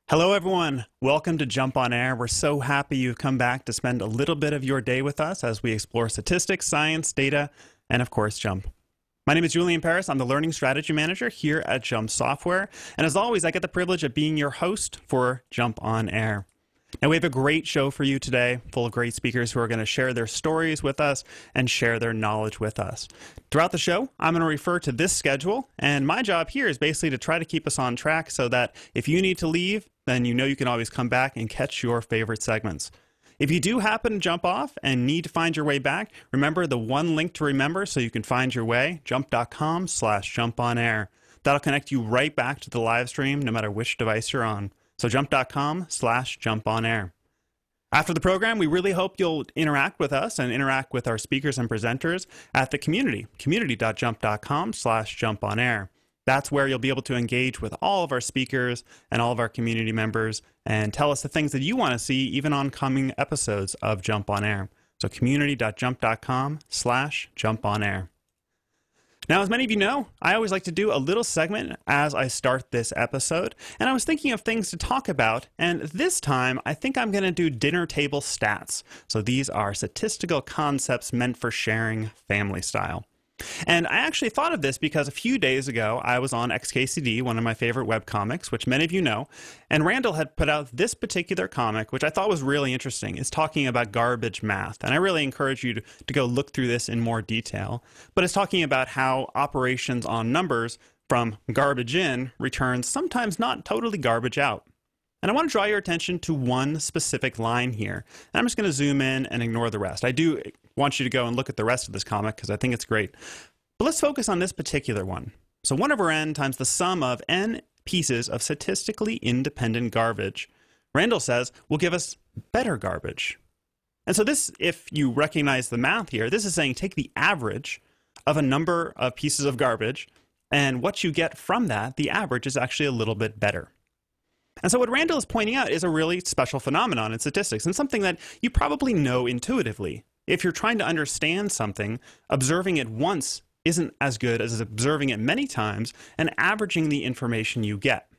Hello, everyone. Welcome to Jump On Air. We're so happy you've come back to spend a little bit of your day with us as we explore statistics, science, data, and of course, Jump. My name is Julian Paris. I'm the Learning Strategy Manager here at Jump Software. And as always, I get the privilege of being your host for Jump On Air. Now, we have a great show for you today, full of great speakers who are going to share their stories with us and share their knowledge with us. Throughout the show, I'm going to refer to this schedule, and my job here is basically to try to keep us on track so that if you need to leave, then you know you can always come back and catch your favorite segments. If you do happen to jump off and need to find your way back, remember the one link to remember so you can find your way, jump.com/jumponair. That'll connect you right back to the live stream no matter which device you're on. So jump.com/jumponair. After the program, we really hope you'll interact with us and interact with our speakers and presenters at the community, community.jump.com/jumponair. That's where you'll be able to engage with all of our speakers and all of our community members and tell us the things that you want to see even on coming episodes of Jump On Air. So community.jump.com/jumponair. Now, as many of you know, I always like to do a little segment as I start this episode, and I was thinking of things to talk about, and this time I think I'm going to do dinner table stats. So these are statistical concepts meant for sharing family style. And I actually thought of this because a few days ago I was on XKCD, one of my favorite webcomics, which many of you know, and Randall had put out this particular comic, which I thought was really interesting. It's talking about garbage math, and I really encourage you to go look through this in more detail. But it's talking about how operations on numbers from garbage in returns sometimes not totally garbage out. And I want to draw your attention to one specific line here. And I'm just going to zoom in and ignore the rest. I do want you to go and look at the rest of this comic because I think it's great. But let's focus on this particular one. So 1 over n times the sum of n pieces of statistically independent garbage, Randall says, will give us better garbage. And so this, if you recognize the math here, this is saying take the average of a number of pieces of garbage, and what you get from that, the average is actually a little bit better. And so what Randall is pointing out is a really special phenomenon in statistics and something that you probably know intuitively. If you're trying to understand something, observing it once isn't as good as observing it many times and averaging the information you get.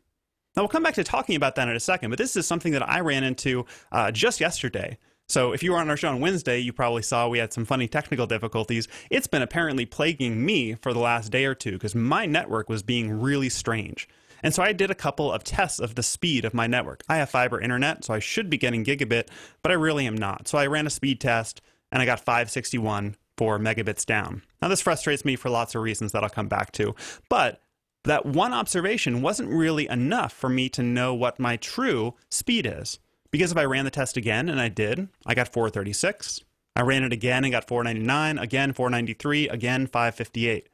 Now, we'll come back to talking about that in a second, but this is something that I ran into just yesterday. So if you were on our show on Wednesday, you probably saw we had some funny technical difficulties. It's been apparently plaguing me for the last day or two because my network was being really strange. And so I did a couple of tests of the speed of my network. I have fiber internet, so I should be getting gigabit, but I really am not. So I ran a speed test, and I got 561 4 megabits down. Now, this frustrates me for lots of reasons that I'll come back to, but that one observation wasn't really enough for me to know what my true speed is. Because if I ran the test again, and I did, I got 436. I ran it again and got 499, again 493, again 558.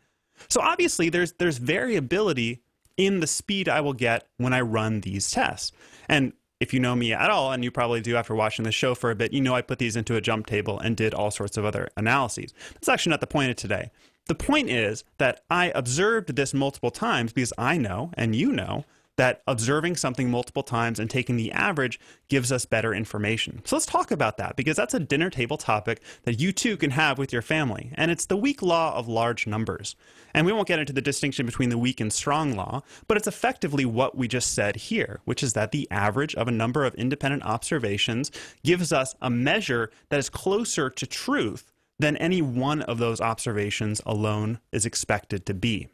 So obviously, there's variability in the speed I will get when I run these tests. And if you know me at all, and you probably do after watching the show for a bit, you know I put these into a jump table and did all sorts of other analyses. That's actually not the point of today. The point is that I observed this multiple times because I know, and you know, that observing something multiple times and taking the average gives us better information. So let's talk about that because that's a dinner table topic that you too can have with your family. And it's the weak law of large numbers. And we won't get into the distinction between the weak and strong law, but it's effectively what we just said here, which is that the average of a number of independent observations gives us a measure that is closer to truth than any one of those observations alone is expected to be.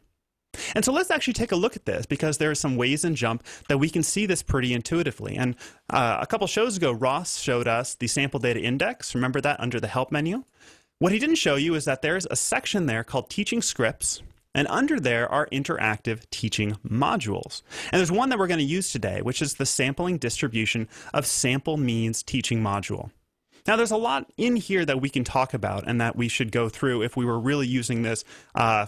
And so let's actually take a look at this because there are some ways in Jump that we can see this pretty intuitively. And a couple shows ago, Ross showed us the sample data index. Remember that under the help menu? What he didn't show you is that there's a section there called teaching scripts, and under there are interactive teaching modules. And there's one that we're going to use today, which is the sampling distribution of sample means teaching module. Now, there's a lot in here that we can talk about and that we should go through if we were really using this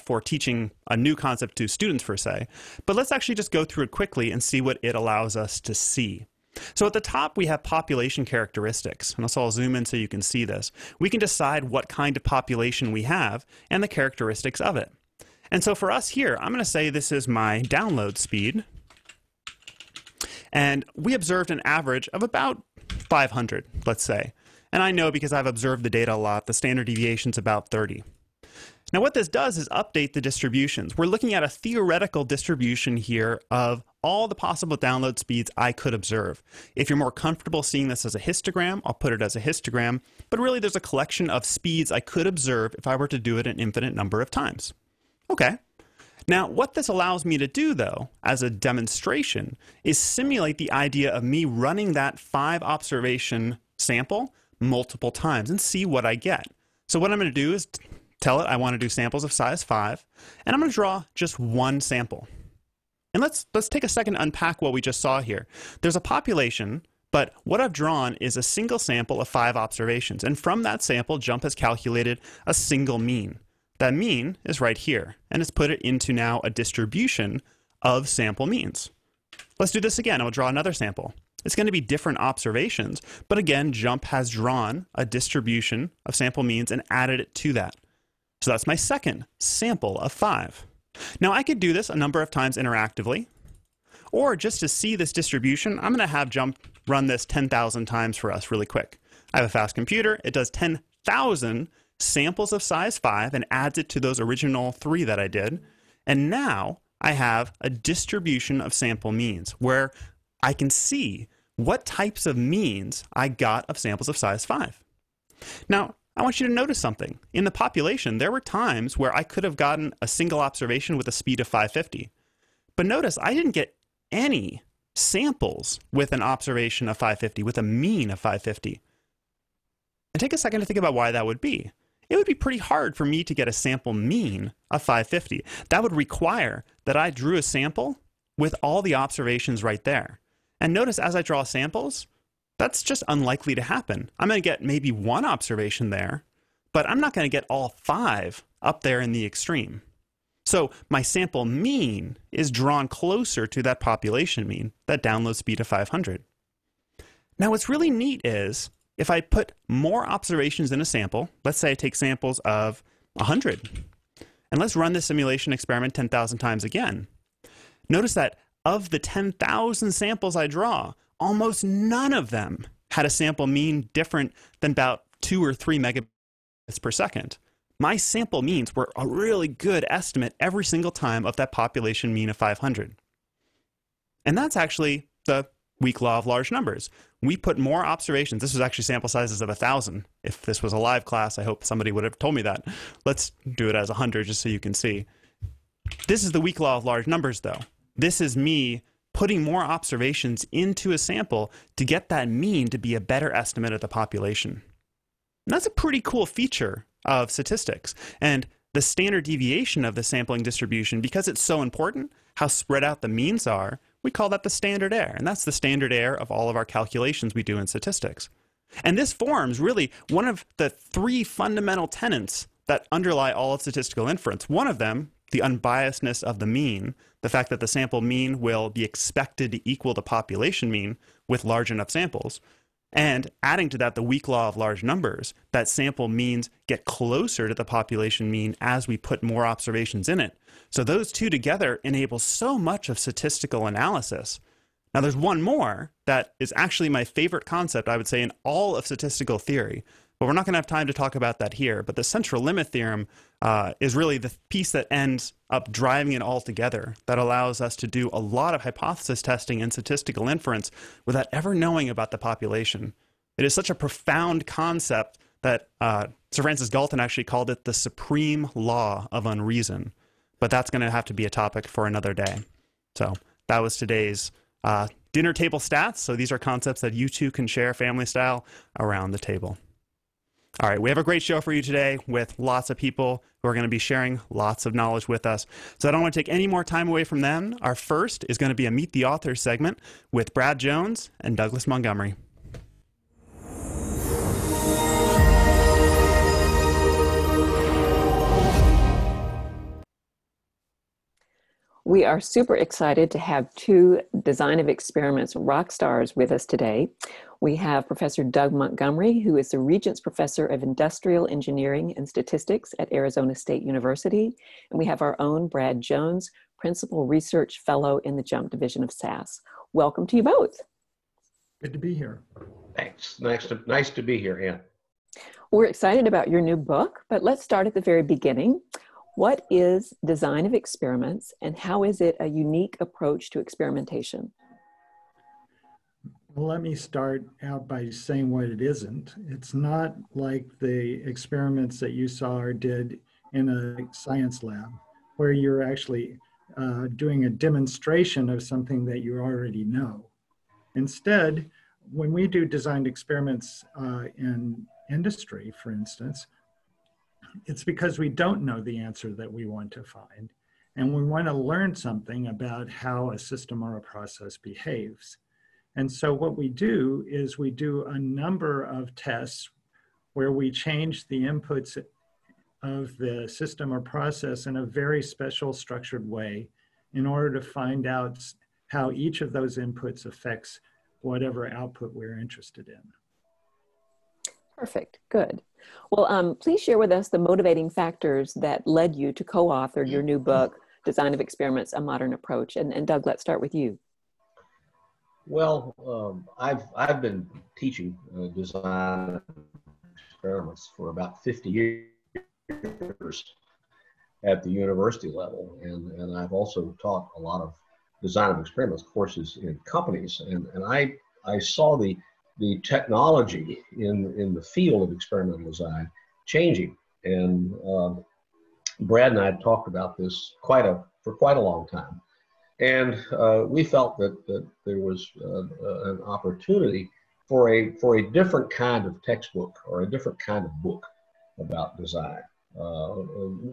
for teaching a new concept to students, per se. But let's actually just go through it quickly and see what it allows us to see. So at the top, we have population characteristics. And so I'll zoom in so you can see this. We can decide what kind of population we have and the characteristics of it. And so for us here, I'm going to say this is my download speed. And we observed an average of about 500, let's say. And I know because I've observed the data a lot, the standard deviation is about 30. Now what this does is update the distributions. We're looking at a theoretical distribution here of all the possible download speeds I could observe. If you're more comfortable seeing this as a histogram, I'll put it as a histogram, but really there's a collection of speeds I could observe if I were to do it an infinite number of times. Okay. Now, what this allows me to do, though, as a demonstration, is simulate the idea of me running that 5-observation sample multiple times and see what I get. So what I'm going to do is tell it I want to do samples of size 5, and I'm going to draw just one sample. And let's take a second to unpack what we just saw here. There's a population, but what I've drawn is a single sample of 5 observations, and from that sample, JMP has calculated a single mean. That mean is right here, and it's put it into now a distribution of sample means. Let's do this again. I'll draw another sample. It's going to be different observations, but again, JMP has drawn a distribution of sample means and added it to that. So that's my second sample of 5. Now I could do this a number of times interactively, or just to see this distribution, I'm going to have JMP run this 10,000 times for us really quick. I have a fast computer. It does 10,000 samples of size 5 and adds it to those original 3 that I did. And now I have a distribution of sample means where I can see what types of means I got of samples of size 5. Now, I want you to notice something. In the population, there were times where I could have gotten a single observation with a speed of 550. But notice I didn't get any samples with an observation of 550, with a mean of 550. And take a second to think about why that would be. It would be pretty hard for me to get a sample mean of 550. That would require that I drew a sample with all the observations right there. And notice as I draw samples, that's just unlikely to happen. I'm going to get maybe 1 observation there, but I'm not going to get all 5 up there in the extreme. So my sample mean is drawn closer to that population mean, that download speed of 500. Now what's really neat is, if I put more observations in a sample, let's say I take samples of 100, and let's run this simulation experiment 10,000 times again. Notice that of the 10,000 samples I draw, almost none of them had a sample mean different than about 2 or 3 megabits per second. My sample means were a really good estimate every single time of that population mean of 500. And that's actually the weak law of large numbers. We put more observations. This was actually sample sizes of 1,000. If this was a live class, I hope somebody would have told me that. Let's do it as 100 just so you can see. This is the weak law of large numbers, though. This is me putting more observations into a sample to get that mean to be a better estimate of the population. And that's a pretty cool feature of statistics. And the standard deviation of the sampling distribution, because it's so important, how spread out the means are, we call that the standard error. And that's the standard error of all of our calculations we do in statistics. And this forms really one of the 3 fundamental tenets that underlie all of statistical inference. One of them, the unbiasedness of the mean, the fact that the sample mean will be expected to equal the population mean with large enough samples. And adding to that the weak law of large numbers, that sample means get closer to the population mean as we put more observations in it. So those two together enable so much of statistical analysis. Now there's one more that is actually my favorite concept, I would say, in all of statistical theory. But we're not going to have time to talk about that here. But the central limit theorem is really the piece that ends up driving it all together, that allows us to do a lot of hypothesis testing and statistical inference without ever knowing about the population. It is such a profound concept that Sir Francis Galton actually called it the supreme law of unreason. But that's going to have to be a topic for another day. So that was today's dinner table stats. So these are concepts that you two can share family style around the table. All right, we have a great show for you today with lots of people who are going to be sharing lots of knowledge with us. So I don't want to take any more time away from them. Our first is going to be a Meet the Authors segment with Brad Jones and Douglas Montgomery. We are super excited to have 2 design of experiments rock stars with us today. We have Professor Doug Montgomery, who is the Regents Professor of Industrial Engineering and Statistics at Arizona State University. And we have our own Brad Jones, Principal Research Fellow in the JMP Division of SAS. Welcome to you both. Good to be here. Thanks. Nice to be here, Ann. We're excited about your new book, but let's start at the very beginning. What is design of experiments, and how is it a unique approach to experimentation? Well, let me start out by saying what it isn't. It's not like the experiments that you saw or did in a science lab, where you're actually doing a demonstration of something that you already know. Instead, when we do designed experiments in industry, for instance, it's because we don't know the answer that we want to find, and we want to learn something about how a system or a process behaves. And so what we do is we do a number of tests where we change the inputs of the system or process in a very special structured way in order to find out how each of those inputs affects whatever output we're interested in. Perfect, good. Well, please share with us the motivating factors that led you to co-author your new book, Design of Experiments, A Modern Approach. And Doug, let's start with you. Well, I've been teaching design experiments for about 50 years at the university level, and I've also taught a lot of design of experiments courses in companies, and I saw the technology in the field of experimental design changing, and Brad and I had talked about this for quite a long time. And we felt that there was an opportunity for a different kind of textbook or a different kind of book about design.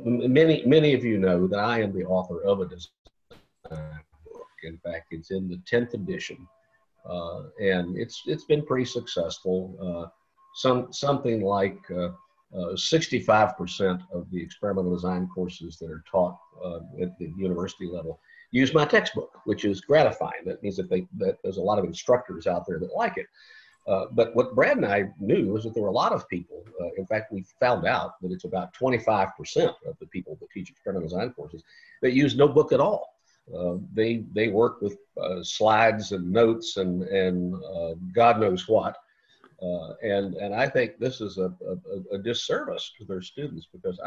Many of you know that I am the author of a design book. In fact, it's in the 10th edition, and it's been pretty successful. Something like 65% of the experimental design courses that are taught at the university level use my textbook, which is gratifying. That means that there's a lot of instructors out there that like it. But what Brad and I knew was that there were a lot of people, in fact, we found out that it's about 25% of the people that teach experimental design courses that use no book at all. They work with slides and notes and God knows what. And I think this is a disservice to their students, because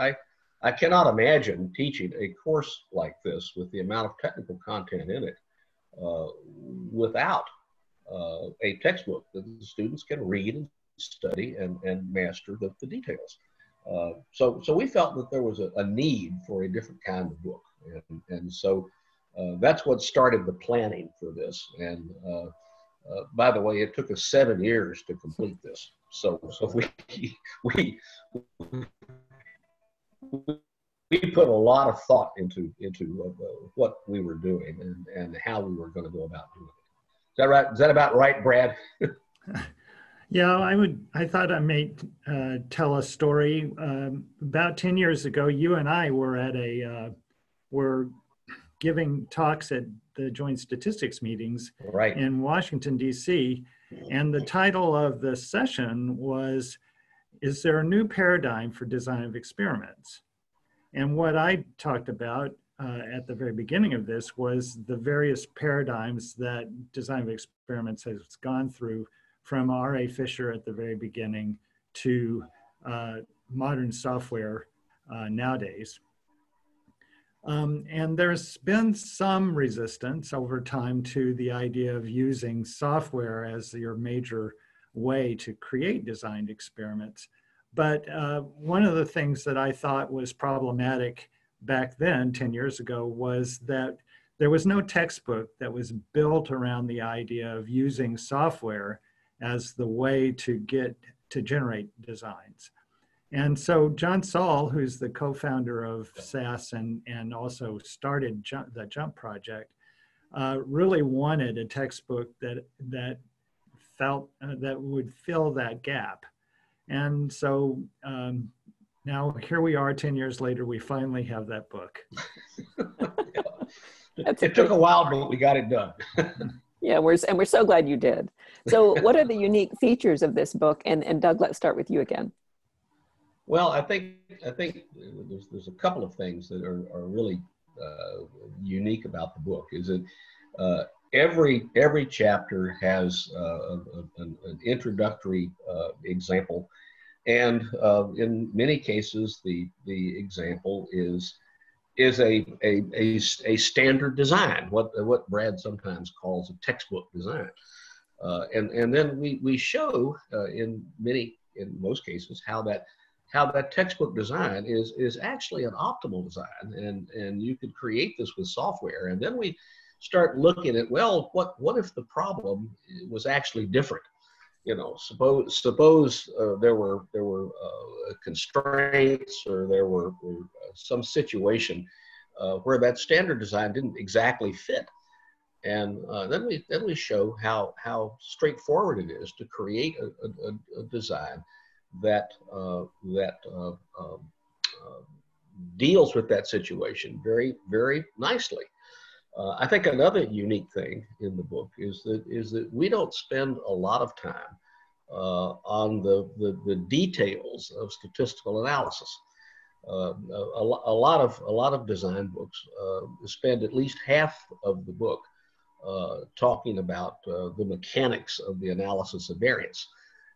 I cannot imagine teaching a course like this with the amount of technical content in it without a textbook that the students can read and study and master the details. So we felt that there was a need for a different kind of book. And so that's what started the planning for this. And by the way, it took us 7 years to complete this. So we put a lot of thought into what we were doing and how we were going to go about doing it. Is that right? Is that about right, Brad? Yeah, I thought I may tell a story. About 10 years ago, you and I were were giving talks at the Joint Statistics meetings Right. in Washington, D.C. And the title of the session was, "Is there a new paradigm for design of experiments?" And what I talked about at the very beginning of this was the various paradigms that design of experiments has gone through, from R.A. Fisher at the very beginning to modern software nowadays. And there's been some resistance over time to the idea of using software as your major way to create designed experiments. But one of the things that I thought was problematic back then, 10 years ago, was that there was no textbook that was built around the idea of using software as the way to generate designs. And so John Saul, who's the co-founder of SAS and also started the JMP project, really wanted a textbook that felt that would fill that gap. And so now here we are 10 years later, we finally have that book. It took a while, but we got it done. Yeah, we're so glad you did. So what are the unique features of this book? And Doug, let's start with you again. Well, I think there's a couple of things that are really unique about the book. Is that every chapter has an introductory example, and in many cases the example is a standard design, what Brad sometimes calls a textbook design. And then we show in most cases how that textbook design is actually an optimal design, and you could create this with software. And then we start looking at, well, what if the problem was actually different? You know, suppose there were constraints, or there were some situation where that standard design didn't exactly fit. And then we show how straightforward it is to create a design that deals with that situation very, very nicely. I think another unique thing in the book is that we don't spend a lot of time on the details of statistical analysis. A lot of design books spend at least half of the book talking about the mechanics of the analysis of variance,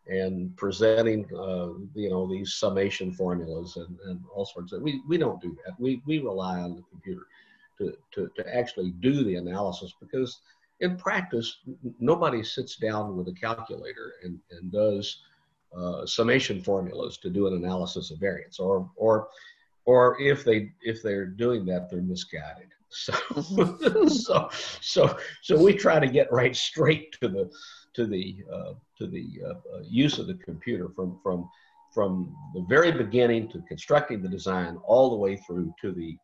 and presenting these summation formulas and all sorts of. We don't do that. We rely on the computer to actually do the analysis, because in practice nobody sits down with a calculator and does summation formulas to do an analysis of variance, or if they're doing that, they're misguided. So we try to get right straight to the use of the computer from the very beginning to constructing the design all the way through to the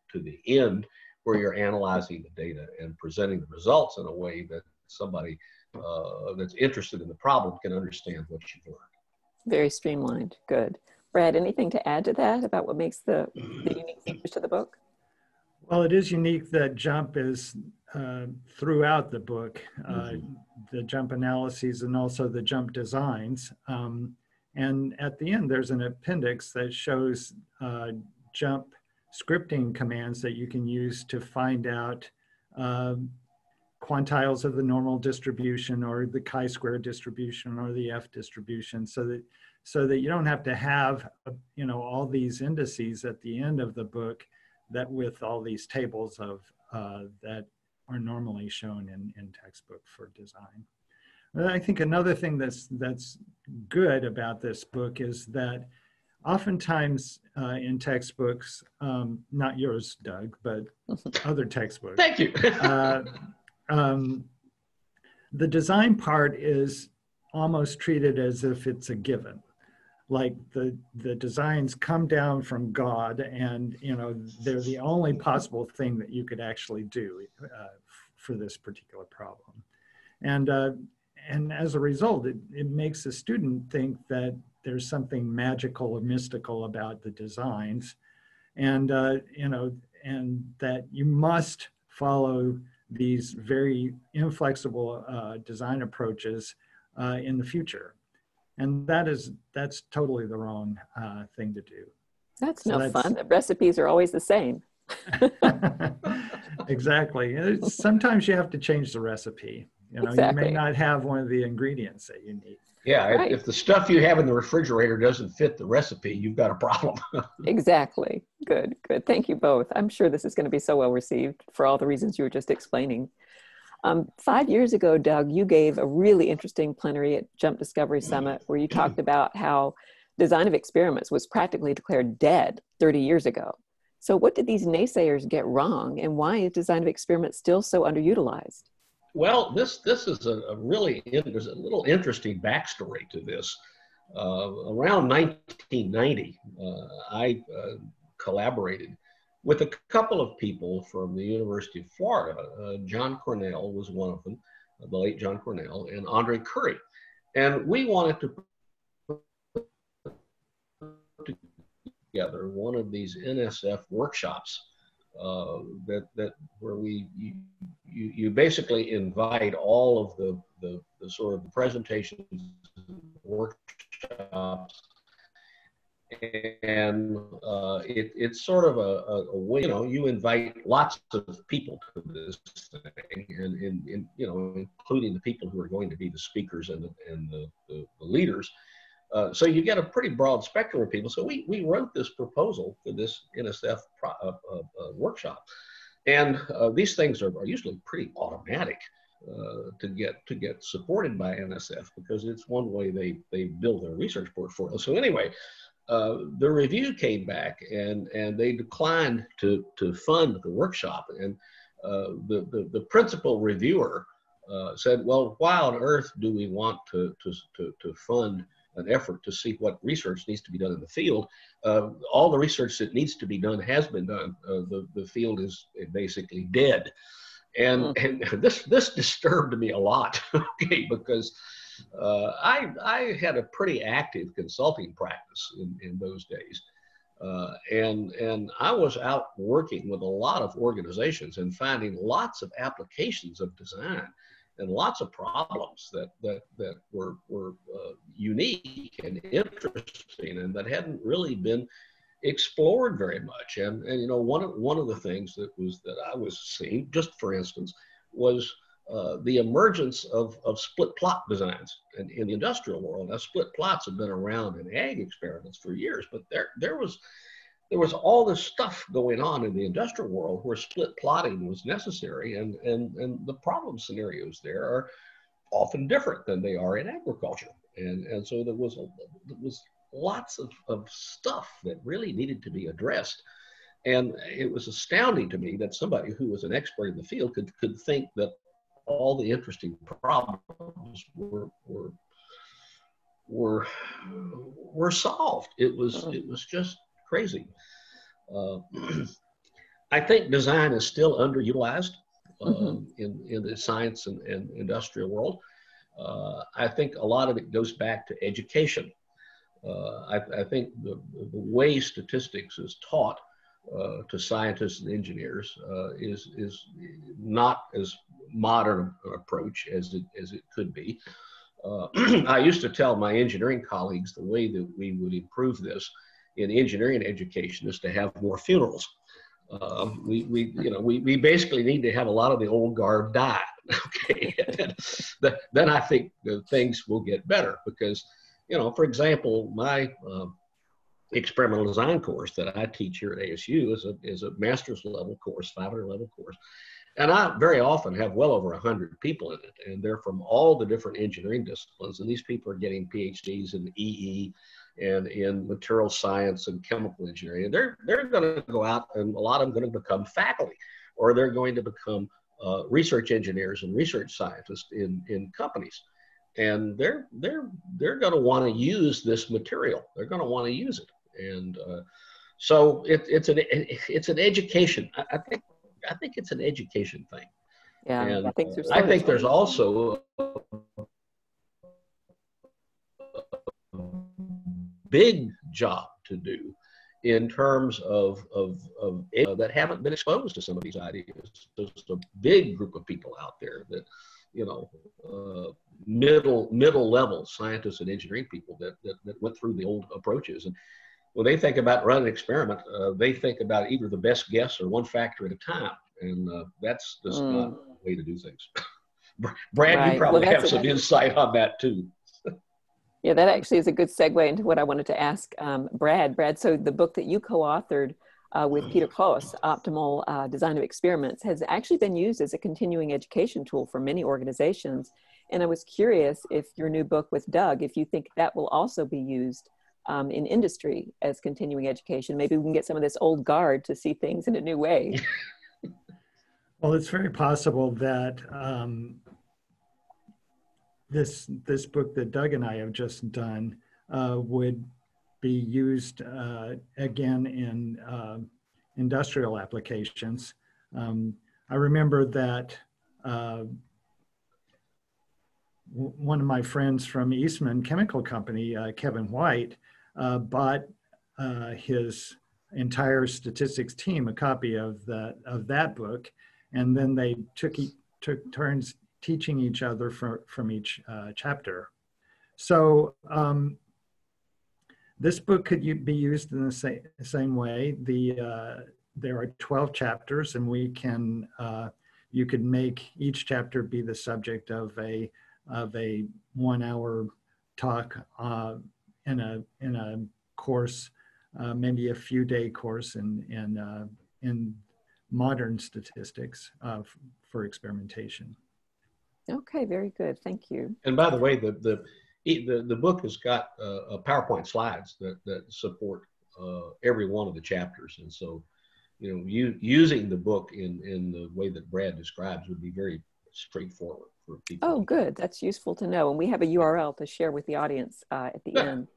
end, where you're analyzing the data and presenting the results in a way that somebody that's interested in the problem can understand what you've learned. Very streamlined. Good. Brad, anything to add to that about what makes the unique features to the book? Well, it is unique that JMP is throughout the book, the JMP analyses and also the JMP designs. And at the end, there's an appendix that shows JMP scripting commands that you can use to find out quantiles of the normal distribution, or the chi-square distribution, or the F distribution, so that you don't have to have all these indices at the end of the book that with all these tables of that are normally shown in textbook for design. And I think another thing that's good about this book is that oftentimes in textbooks, not yours, Doug, but other textbooks. Thank you. The design part is almost treated as if it's a given. Like the designs come down from God, and they're the only possible thing that you could actually do for this particular problem. And as a result, it makes the student think that there's something magical or mystical about the designs, and and that you must follow these very inflexible design approaches in the future. And that's totally the wrong thing to do. That's no fun. The recipes are always the same. Exactly. Sometimes you have to change the recipe. Exactly. You may not have one of the ingredients that you need. Yeah, right. If the stuff you have in the refrigerator doesn't fit the recipe, you've got a problem. Exactly. Good. Thank you both. I'm sure this is going to be so well received for all the reasons you were just explaining. 5 years ago, Doug, you gave a really interesting plenary at JMP Discovery Summit where you talked about how design of experiments was practically declared dead 30 years ago. So what did these naysayers get wrong, and why is design of experiments still so underutilized? Well, this is there's a little interesting backstory to this. Around 1990, I collaborated with a couple of people from the University of Florida. John Cornell was one of them, the late John Cornell, and Andre Curry. And we wanted to put together one of these NSF workshops where you basically invite all of the sort of the presentations, workshops, and it's sort of a way, you invite lots of people to this thing, and including the people who are going to be the speakers and the leaders. So you get a pretty broad spectrum of people. So we wrote this proposal for this NSF workshop. And these things are usually pretty automatic to get supported by NSF, because it's one way they build their research portfolio. So anyway, the review came back and they declined to fund the workshop. And the principal reviewer said, well, why on earth do we want to fund an effort to see what research needs to be done in the field? All the research that needs to be done has been done. The field is basically dead. And this disturbed me a lot, okay, because I had a pretty active consulting practice in those days. And I was out working with a lot of organizations and finding lots of applications of design and lots of problems that were unique and interesting and that hadn't really been explored very much. And you know, one of the things that I was seeing, just for instance, was the emergence of split plot designs in the industrial world. Now, split plots have been around in ag experiments for years, but there was all this stuff going on in the industrial world where split plotting was necessary, and the problem scenarios there are often different than they are in agriculture. And so there was lots of stuff that really needed to be addressed. And it was astounding to me that somebody who was an expert in the field could think that all the interesting problems were solved. It was just crazy. I think design is still underutilized in the science and industrial world. I think a lot of it goes back to education. I think the way statistics is taught to scientists and engineers is not as modern an approach as it could be. I used to tell my engineering colleagues the way that we would improve this in engineering education is to have more funerals. We basically need to have a lot of the old guard die. Okay, then I think things will get better, because, you know, for example, my experimental design course that I teach here at ASU is a master's level course, 500 level course. And I very often have well over 100 people in it, and they're from all the different engineering disciplines. And these people are getting PhDs in EE and in material science and chemical engineering. And they're going to go out, and a lot of them are going to become faculty, or they're going to become research engineers and research scientists in companies. And they're going to want to use this material. They're going to want to use it. And so it's an education. I think it's an education thing. Yeah, and I think there's also a big job to do in terms of that haven't been exposed to some of these ideas. There's a big group of people out there that, you know, middle level scientists and engineering people that went through the old approaches. And when they think about running an experiment, they think about either the best guess or one factor at a time. And that's just not the way to do things. Brad, right. You probably have some insight on that too. Yeah, that actually is a good segue into what I wanted to ask Brad. Brad, so the book that you co-authored with Peter Kloos, Optimal Design of Experiments, has actually been used as a continuing education tool for many organizations. And I was curious if your new book with Doug, if you think that will also be used in industry as continuing education. Maybe we can get some of this old guard to see things in a new way. Well, it's very possible that this book that Doug and I have just done would be used again in industrial applications. I remember that one of my friends from Eastman Chemical Company, Kevin White, bought his entire statistics team a copy of that book, and then they took turns teaching each other from each chapter. So this book could be used in the same way. There are 12 chapters, and you could make each chapter be the subject of a 1 hour talk in a course, maybe a few day course in modern statistics for experimentation. Okay, very good. Thank you. And by the way, the book has got PowerPoint slides that support every one of the chapters, and so using the book in the way that Brad describes would be very straightforward for people. Oh, good. That's useful to know. And we have a URL to share with the audience at the end.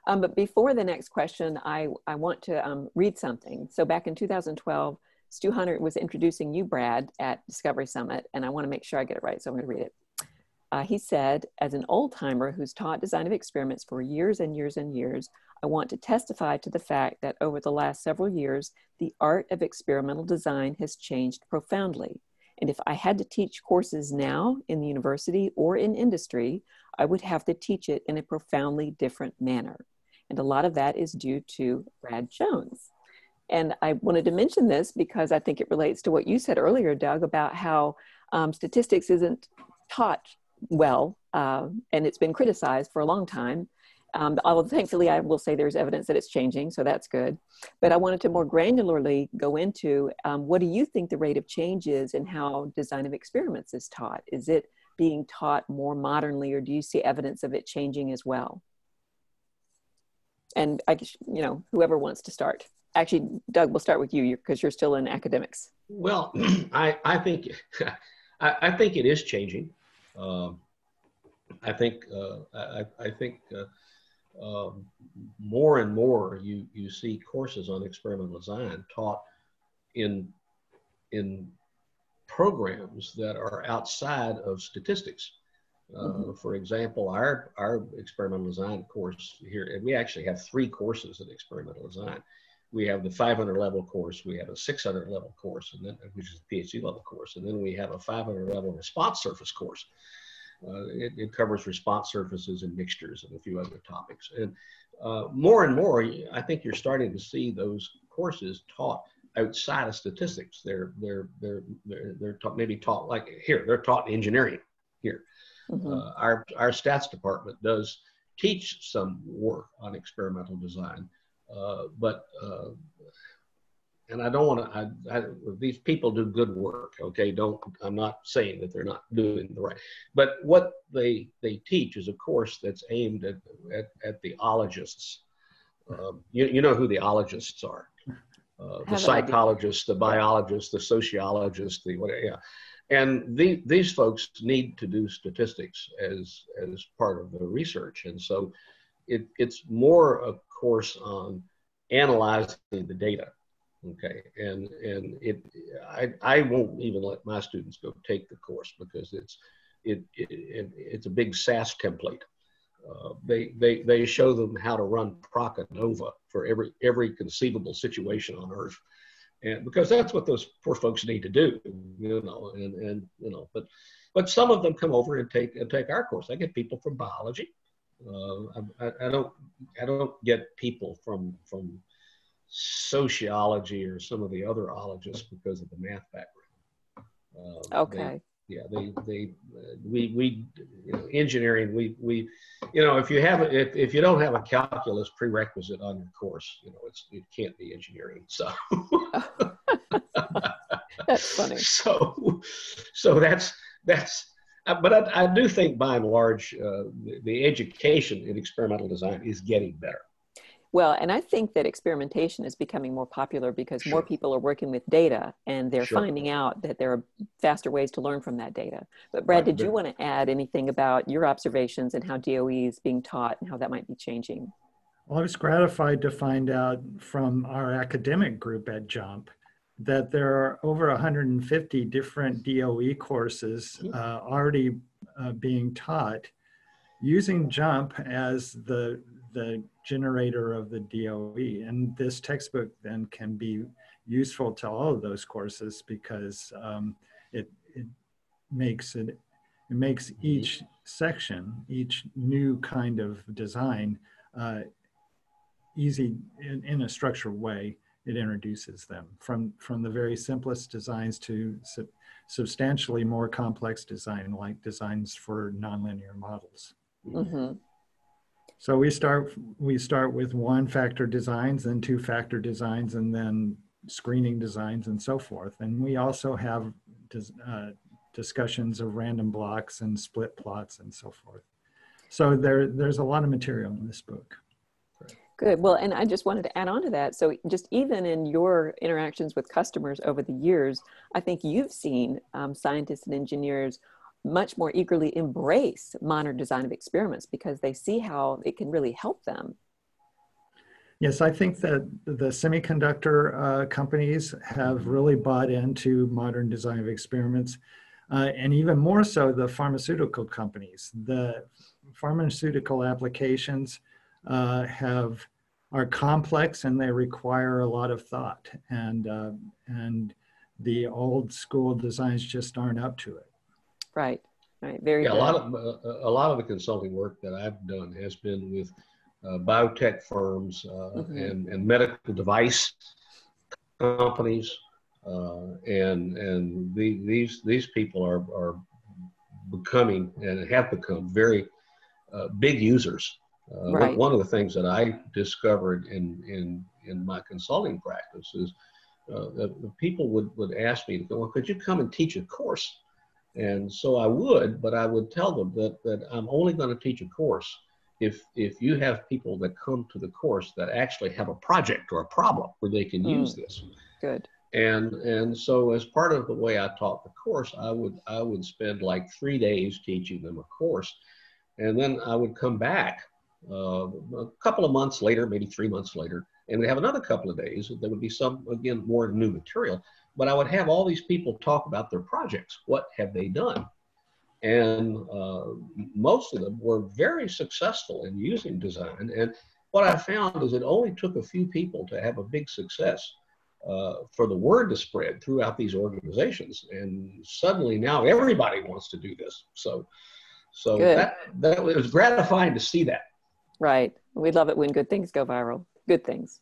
But before the next question, I want to read something. So back in 2012, Stu Hunter was introducing you, Brad, at Discovery Summit, and I want to make sure I get it right, so I'm going to read it. He said, as an old timer who's taught design of experiments for years and years and years, I want to testify to the fact that over the last several years, the art of experimental design has changed profoundly. And if I had to teach courses now in the university or in industry, I would have to teach it in a profoundly different manner. And a lot of that is due to Brad Jones. And I wanted to mention this because I think it relates to what you said earlier, Doug, about how statistics isn't taught well, and it's been criticized for a long time. Although thankfully, I will say there's evidence that it's changing, so that's good. But I wanted to more granularly go into what do you think the rate of change is in how design of experiments is taught? Is it being taught more modernly, or do you see evidence of it changing as well? And I guess, whoever wants to start. Actually, Doug, we'll start with you because you're still in academics. Well, I think it is changing. I think more and more you see courses on experimental design taught in programs that are outside of statistics. For example, our experimental design course here, and we actually have 3 courses in experimental design. We have the 500 level course, we have a 600 level course, and then, which is the PhD level course, and then we have a 500 level response surface course. It covers response surfaces and mixtures and a few other topics. And more and more, I think you're starting to see those courses taught outside of statistics. They're maybe taught like here. They're taught in engineering here. Our stats department does teach some work on experimental design, and I don't want to, these people do good work, okay? I'm not saying that they're not doing the right, but what they teach is a course that's aimed at the ologists. You know who the ologists are. The psychologists, the biologists, the sociologists, the whatever, yeah. And these folks need to do statistics as part of the research. And so it's more a course on analyzing the data. Okay, and I won't even let my students go take the course because it's a big SAS template. They show them how to run Procanova for every conceivable situation on Earth, and because that's what those poor folks need to do, but some of them come over and take our course. I get people from biology. I don't get people from sociology or some of the other ologists because of the math background. Okay. We engineering, we if you don't have a calculus prerequisite on your course, it can't be engineering. So that's funny. So that's but I do think by and large the education in experimental design is getting better. Well, and I think that experimentation is becoming more popular because more people are working with data and they're finding out that there are faster ways to learn from that data. But Brad, did you want to add anything about your observations and how DOE is being taught and how that might be changing? Well, I was gratified to find out from our academic group at JMP that there are over 150 different DOE courses already being taught using JMP as the generator of the DOE. And this textbook then can be useful to all of those courses because it makes each section, each new kind of design easy in a structured way. It introduces them from the very simplest designs to substantially more complex design, like designs for nonlinear models. Mm-hmm. So we start with one factor designs, then two factor designs, and then screening designs and so forth. And we also have discussions of random blocks and split plots and so forth. So there's a lot of material in this book. Good. Well, and I just wanted to add on to that. So just even in your interactions with customers over the years, I think you've seen scientists and engineers much more eagerly embrace modern design of experiments because they see how it can really help them. Yes, I think that the semiconductor companies have really bought into modern design of experiments, and even more so the pharmaceutical companies. The pharmaceutical applications are complex and they require a lot of thought, and the old school designs just aren't up to it. Right. Right. Very yeah, good. a lot of the consulting work that I've done has been with biotech firms and medical device companies, and these people are becoming and have become very big users. Right. One of the things that I discovered in my consulting practice is that the people would ask me to go, well, could you come and teach a course? And so I would, but I would tell them that I'm only going to teach a course if you have people that come to the course that actually have a project or a problem where they can use this. Good. And so as part of the way I taught the course, I would spend like 3 days teaching them a course, and then I would come back a couple of months later, maybe 3 months later, and we'd have another couple of days. There would be some, again, more new material, but I would have all these people talk about their projects. What have they done? And most of them were very successful in using design. And what I found is it only took a few people to have a big success for the word to spread throughout these organizations. And suddenly now everybody wants to do this. So that was gratifying to see that. Right. We love it when good things go viral. Good things.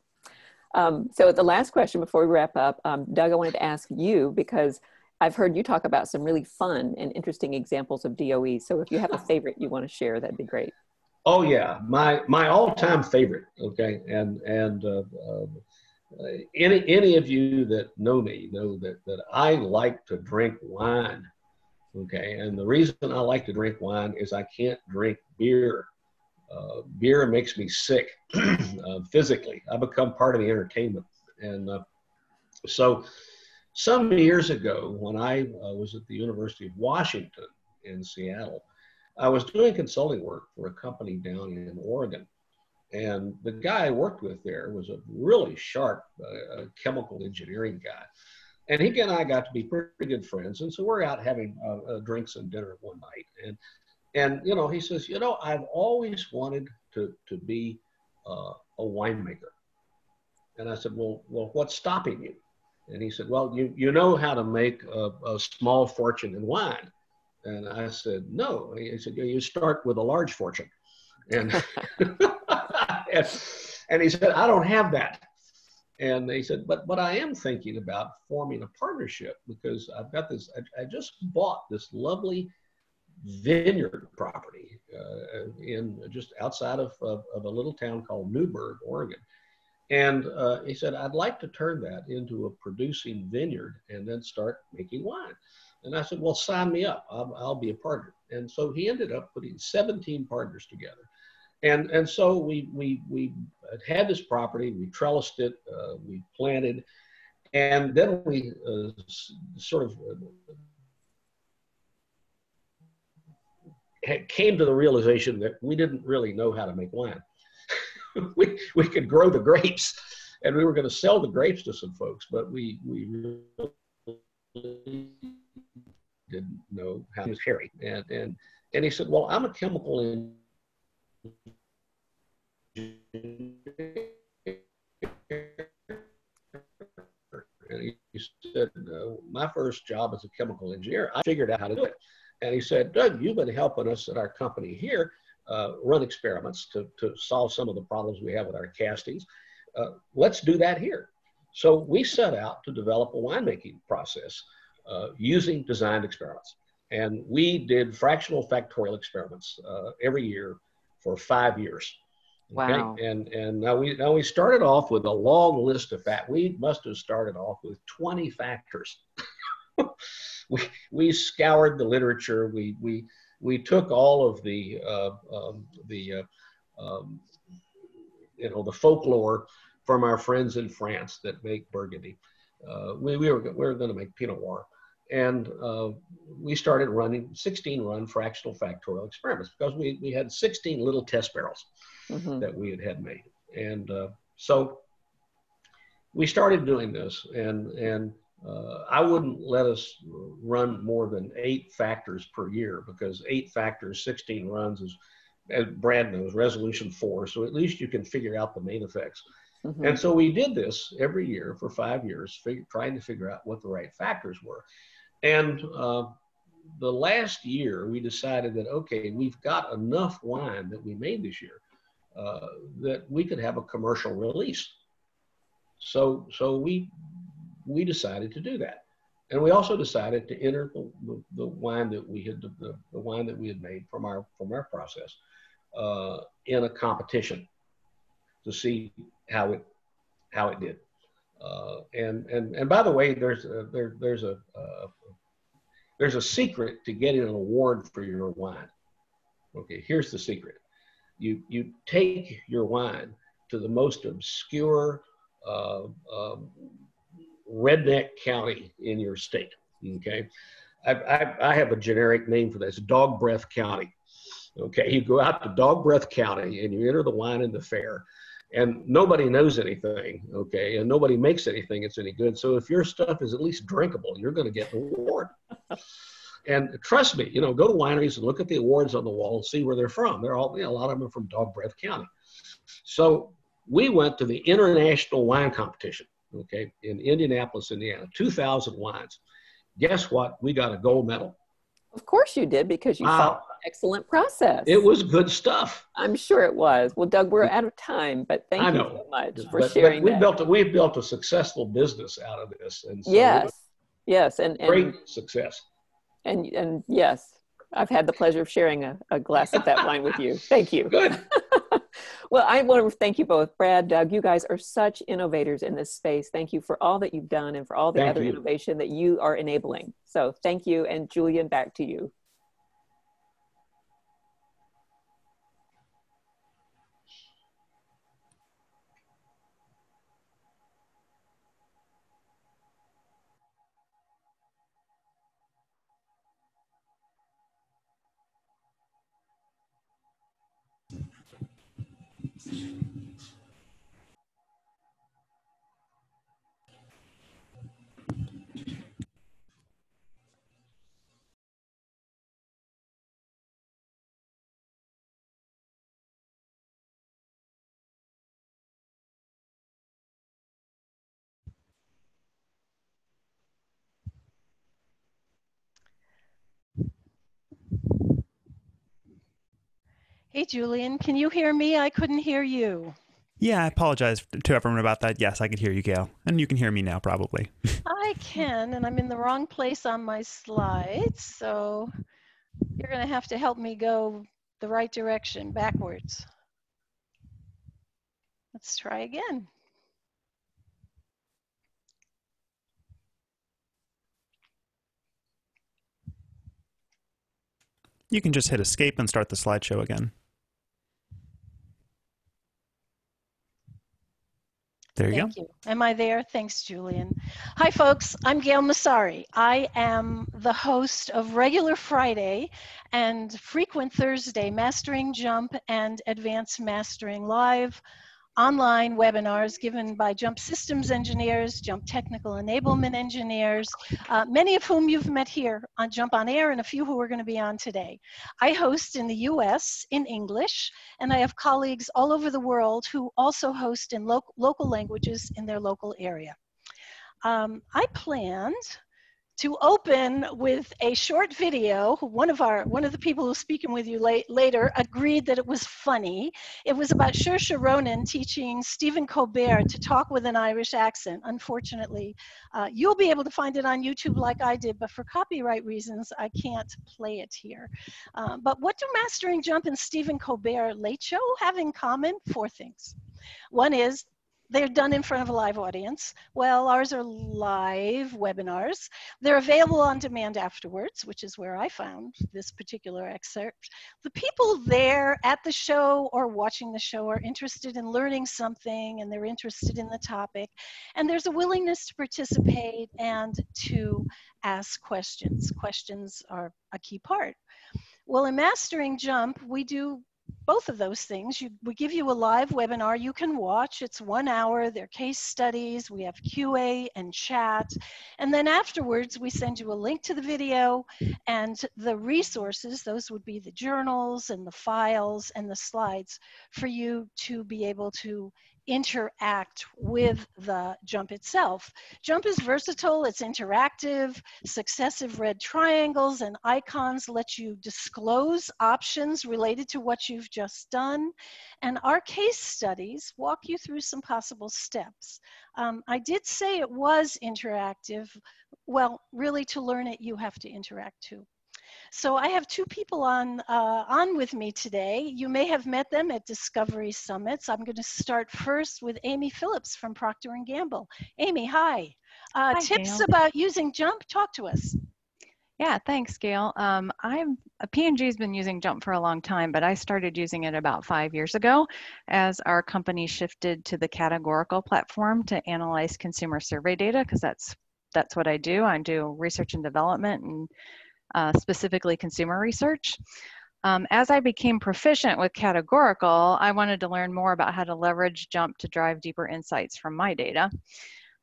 So the last question before we wrap up, Doug, I wanted to ask you, because I've heard you talk about some really fun and interesting examples of DOE. So if you have a favorite you want to share, that'd be great. Oh yeah, my all-time favorite. Okay, and any of you that know me know that I like to drink wine. Okay, and the reason I like to drink wine is I can't drink beer. Beer makes me sick physically. I become part of the entertainment. And so some years ago, when I was at the University of Washington in Seattle, I was doing consulting work for a company down in Oregon. And the guy I worked with there was a really sharp chemical engineering guy. And he and I got to be pretty good friends. And so we're out having drinks and dinner one night. And you know, he says, you know, I've always wanted to be a winemaker. And I said, well, what's stopping you? And he said, well, you know how to make a small fortune in wine. And I said, no. He said, you start with a large fortune. And and he said, I don't have that. And they said, but I am thinking about forming a partnership because I've got this, I just bought this lovely vineyard property in just outside of a little town called Newburgh, Oregon. And he said, I'd like to turn that into a producing vineyard and then start making wine. And I said, well, sign me up. I'll be a partner. And so he ended up putting 17 partners together. And so we had this property, we trellised it, we planted, and then we sort of came to the realization that we didn't really know how to make wine. we could grow the grapes, and we were going to sell the grapes to some folks, but we really didn't know how. He was Harry, and he said, well, I'm a chemical engineer. And he said, my first job as a chemical engineer, I figured out how to do it. And he said, Doug, you've been helping us at our company here run experiments to solve some of the problems we have with our castings. Let's do that here. So we set out to develop a winemaking process using designed experiments. And we did fractional factorial experiments every year for 5 years. Okay? Wow. And now we started off with a long list of factors. We must have started off with 20 factors. we scoured the literature. We took all of the the folklore from our friends in France that make Burgundy. We were going to make Pinot Noir, and we started running 16-run fractional factorial experiments because we had 16 little test barrels that we had made, and so we started doing this, and I wouldn't let us run more than 8 factors per year, because 8 factors, 16 runs is, as Brad knows, resolution 4. So at least you can figure out the main effects. And so we did this every year for 5 years, trying to figure out what the right factors were. And the last year we decided that, okay, we've got enough wine that we made this year that we could have a commercial release. So we decided to do that, and we also decided to enter the wine that we had the wine that we had made from our process in a competition to see how it did. And by the way, there's a secret to getting an award for your wine. Okay, here's the secret: you take your wine to the most obscure redneck county in your state. Okay, I have a generic name for this: Dog Breath County. Okay, you go out to Dog Breath County and you enter the wine in the fair, and nobody knows anything. Okay, and nobody makes anything that's any good. So if your stuff is at least drinkable, you're going to get an award. And trust me, go to wineries and look at the awards on the wall and see where they're from. They're all, a lot of them are from Dog Breath County. So we went to the International Wine Competition, okay, in Indianapolis, Indiana, 2,000 wines. Guess what? We got a gold medal. Of course you did, because you followed an excellent process. It was good stuff. I'm sure it was. Well, Doug, we're out of time, but thank you so much for sharing that. We've built a successful business out of this. And so yes. And great success. And yes, I've had the pleasure of sharing a glass of that wine with you. Thank you. Good. Well, I want to thank you both. Brad, Doug, you guys are such innovators in this space. Thank you for all that you've done and for all the other innovation that you are enabling. So thank you. And Julian, back to you. Hey, Julian, can you hear me? I couldn't hear you. Yeah, I apologize to everyone about that. Yes, I could hear you, Gail. And you can hear me now, probably. I can, and I'm in the wrong place on my slides, so you're going to have to help me go the right direction, backwards. Let's try again. You can just hit escape and start the slideshow again. There you go. Thank you. Am I there? Thanks, Julian. Hi, folks. I'm Gail Massari. I am the host of Regular Friday and Frequent Thursday Mastering JMP and Advanced Mastering Live online webinars given by JMP systems engineers, JMP technical enablement engineers, many of whom you've met here on JMP On Air, and a few who are going to be on today. I host in the US in English, and I have colleagues all over the world who also host in local languages in their local area. I planned to open with a short video. One of the people who's speaking with you later agreed that it was funny. It was about Saoirse Ronan teaching Stephen Colbert to talk with an Irish accent. Unfortunately, you'll be able to find it on YouTube like I did, but for copyright reasons, I can't play it here. But what do Mastering Jump and Stephen Colbert Late Show have in common? 4 things. One is they're done in front of a live audience. Well, ours are live webinars. They're available on demand afterwards, which is where I found this particular excerpt. The people there at the show or watching the show are interested in learning something, and they're interested in the topic. And there's a willingness to participate and to ask questions. Questions are a key part. Well, in Mastering Jump, we do both of those things. We give you a live webinar you can watch. It's 1 hour. They're case studies. We have QA and chat. And then afterwards, we send you a link to the video and the resources. Those would be the journals and the files and the slides for you to be able to interact with the jump itself. Jump is versatile, it's interactive. Successive red triangles and icons let you disclose options related to what you've just done. And our case studies walk you through some possible steps. I did say it was interactive. Well, really, to learn it, you have to interact too. So I have 2 people on with me today. You may have met them at Discovery Summits. I'm going to start first with Amy Phillips from Procter & Gamble. Amy, hi. Hi, Tips Gail. about using Jump, talk to us. Yeah, thanks, Gail. P&G's been using Jump for a long time, but I started using it about 5 years ago as our company shifted to the categorical platform to analyze consumer survey data, because that's what I do. I do research and development and specifically consumer research. As I became proficient with categorical, I wanted to learn more about how to leverage Jump to drive deeper insights from my data.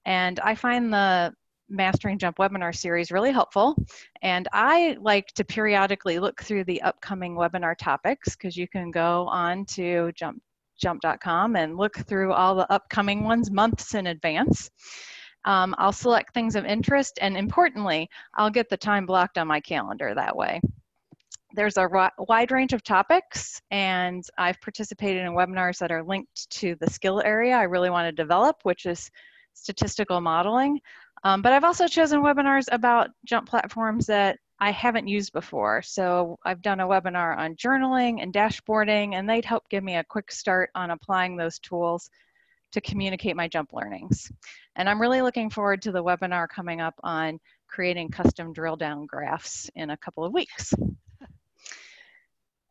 And I find the Mastering Jump webinar series really helpful. And I like to periodically look through the upcoming webinar topics, because you can go on to jump.com and look through all the upcoming ones months in advance. I'll select things of interest, and importantly, I'll get the time blocked on my calendar that way. There's a wide range of topics, and I've participated in webinars that are linked to the skill area I really want to develop, which is statistical modeling. But I've also chosen webinars about Jump platforms that I haven't used before. So I've done a webinar on journaling and dashboarding, and they'd help give me a quick start on applying those tools to communicate my Jump learnings. And I'm really looking forward to the webinar coming up on creating custom drill down graphs in a couple of weeks.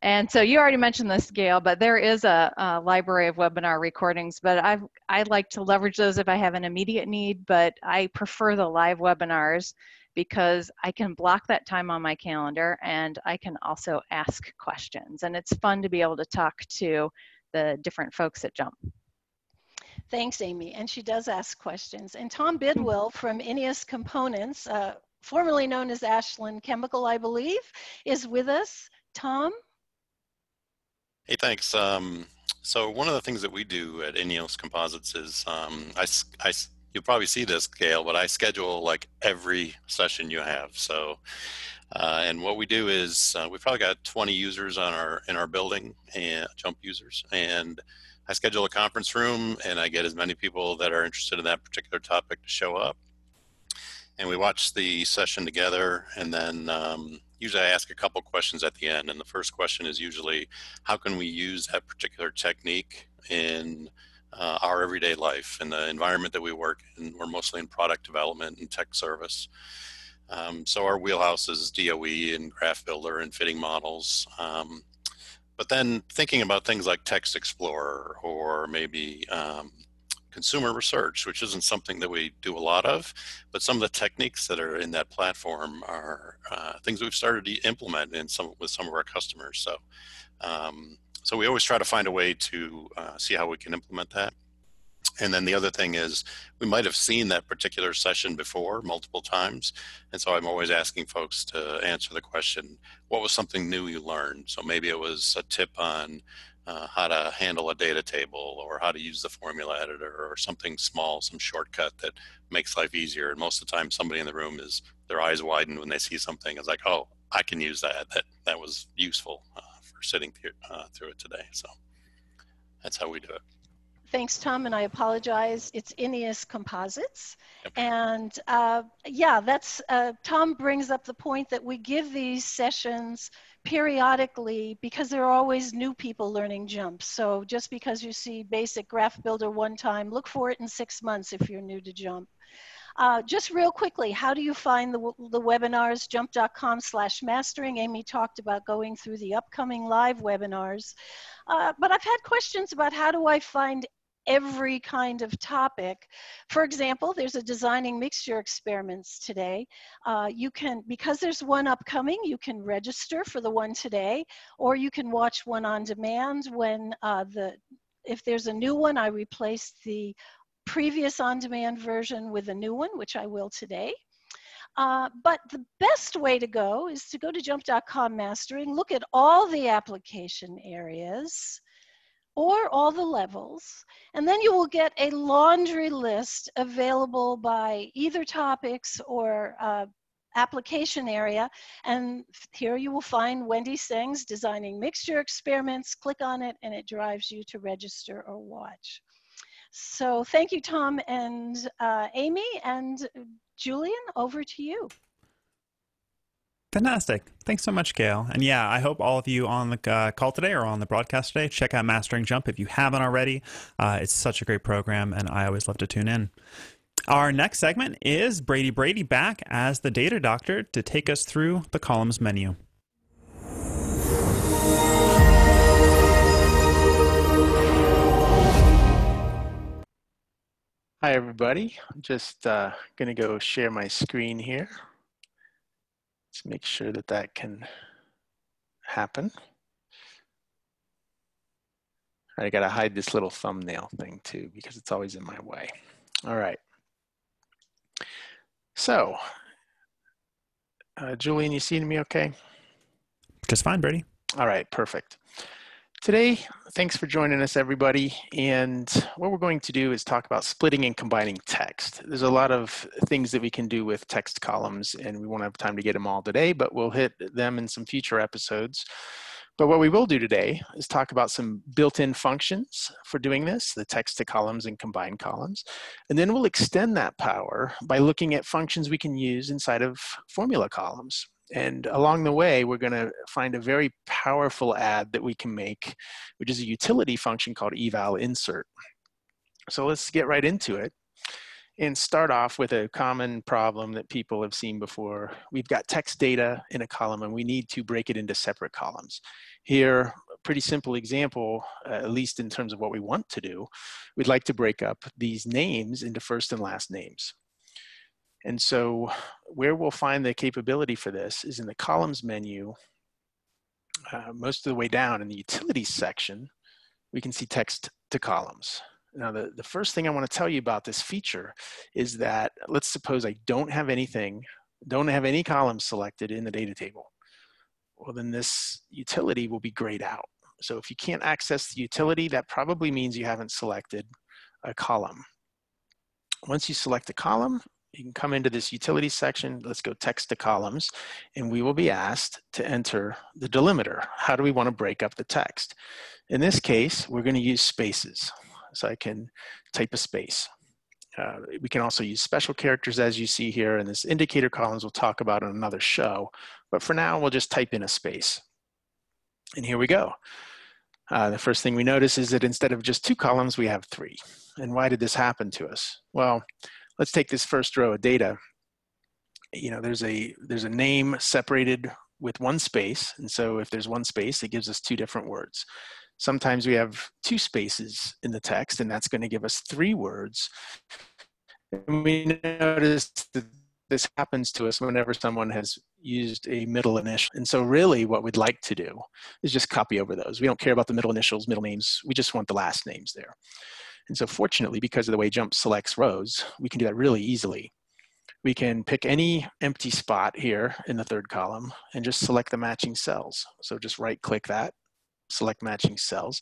And so you already mentioned this, Gail, but there is a library of webinar recordings, but I like to leverage those if I have an immediate need, but I prefer the live webinars because I can block that time on my calendar and I can also ask questions. And it's fun to be able to talk to the different folks at Jump. Thanks, Amy. And she does ask questions. And Tom Bidwell from Ineos Components, formerly known as Ashland Chemical, I believe, is with us. Tom? Hey, thanks. So one of the things that we do at Ineos Composites is, you'll probably see this, Gail, but I schedule like every session you have. So, and what we do is we've probably got 20 users in our building, and Jump users, and I schedule a conference room and I get as many people that are interested in that particular topic to show up. And we watch the session together, and then usually I ask a couple questions at the end. And the first question is usually, how can we use that particular technique in our everyday life, in the environment that we work in? We're mostly in product development and tech service. So our wheelhouse is DOE and Graph Builder and fitting models. But then thinking about things like Text Explorer or maybe consumer research, which isn't something that we do a lot of, but some of the techniques that are in that platform are things we've started to implement with some of our customers. So, so we always try to find a way to see how we can implement that. And then the other thing is we might have seen that particular session before multiple times. And so I'm always asking folks to answer the question, what was something new you learned? So maybe it was a tip on how to handle a data table or how to use the formula editor or something small, some shortcut that makes life easier. And most of the time somebody in the room their eyes widen when they see something. It's like, oh, I can use that. That was useful for sitting through it today. So that's how we do it. Thanks, Tom, and I apologize. It's Ineos Composites. Yep. And yeah, Tom brings up the point that we give these sessions periodically because there are always new people learning JMP. So just because you see basic graph builder one time, look for it in 6 months if you're new to JMP. Just real quickly, how do you find the webinars? JMP.com/mastering. Amy talked about going through the upcoming live webinars. But I've had questions about how do I find every kind of topic. For example, there's a designing mixture experiments today. You can, because there's one upcoming, you can register for the one today, or you can watch one on demand when if there's a new one, I replace the previous on-demand version with a new one, which I will today. But the best way to go is to go to JMP.com Mastering, look at all the application areas or all the levels, and then you will get a laundry list available by either topics or application area. And here you will find Wendy Seng's Designing Mixture Experiments. Click on it and it drives you to register or watch. So thank you, Tom and Amy, and Julian, over to you. Fantastic. Thanks so much, Gail. And yeah, I hope all of you on the call today or on the broadcast today, check out Mastering JMP if you haven't already. It's such a great program, and I always love to tune in. Our next segment is Brady back as the data doctor to take us through the columns menu. Hi, everybody. I'm just going to go share my screen here. Let's make sure that that can happen. I got to hide this little thumbnail thing too, because it's always in my way. All right. So, Julian, you seeing me okay? Just fine, Brady. All right, perfect. Today, thanks for joining us, everybody. And what we're going to do is talk about splitting and combining text. There's a lot of things that we can do with text columns, and we won't have time to get them all today, but we'll hit them in some future episodes. But what we will do today is talk about some built-in functions for doing this, the text to columns and combined columns. And then we'll extend that power by looking at functions we can use inside of formula columns. And along the way, we're going to find a very powerful add that we can make, which is a utility function called Eval Insert. So let's get right into it and start off with a common problem that people have seen before. We've got text data in a column and we need to break it into separate columns. Here, a pretty simple example, at least in terms of what we want to do, we'd like to break up these names into first and last names. And so where we'll find the capability for this is in the columns menu, most of the way down in the utilities section, we can see text to columns. Now, the first thing I want to tell you about this feature is that let's suppose I don't have any columns selected in the data table. Well, then this utility will be grayed out. So if you can't access the utility, that probably means you haven't selected a column. Once you select a column, you can come into this utility section. Let's go text to columns, and we will be asked to enter the delimiter. How do we want to break up the text? In this case, we're going to use spaces. So I can type a space. We can also use special characters as you see here, and this indicator columns we'll talk about in another show. But for now, we'll just type in a space. And here we go. The first thing we notice is that instead of just 2 columns, we have 3. And why did this happen to us? Well, let's take this first row of data. You know, there's a name separated with 1 space. And so if there's 1 space, it gives us 2 different words. Sometimes we have 2 spaces in the text, and that's going to give us 3 words. And we notice that this happens to us whenever someone has used a middle initial. And so really what we'd like to do is just copy over those. We don't care about the middle initials, middle names. We just want the last names there. And so fortunately, because of the way JMP selects rows, we can do that really easily. We can pick any empty spot here in the 3rd column and just select the matching cells. So just right-click that, select matching cells.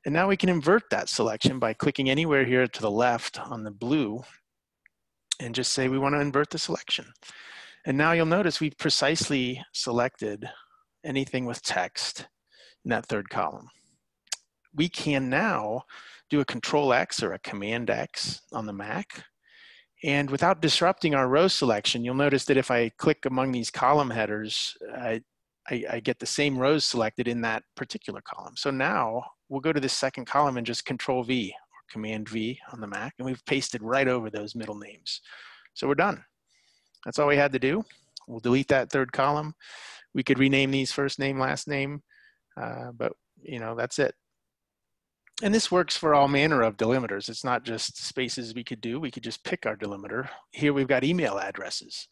And now we can invert that selection by clicking anywhere here to the left on the blue and just say we want to invert the selection. And now you'll notice we've precisely selected anything with text in that third column. We can now do a Control X or a Command X on the Mac. And without disrupting our row selection, you'll notice that if I click among these column headers, I get the same rows selected in that particular column. So now we'll go to this second column and just Control V or Command V on the Mac, and we've pasted right over those middle names. So we're done. That's all we had to do. We'll delete that third column. We could rename these first name, last name, but that's it. And this works for all manner of delimiters. It's not just spaces we could do. We could just pick our delimiter. Here we've got email addresses.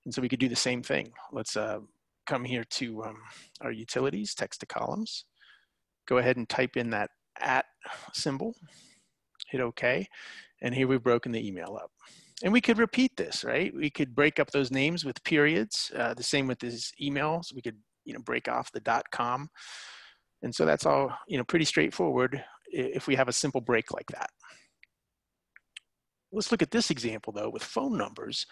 And so we could do the same thing. Let's come here to our utilities, text to columns. Go ahead and type in that @ symbol, hit OK. And here we've broken the email up. And we could repeat this, right? We could break up those names with periods. The same with these emails. We could break off the .com. And so that's all pretty straightforward if we have a simple break like that. Let's look at this example though with phone numbers.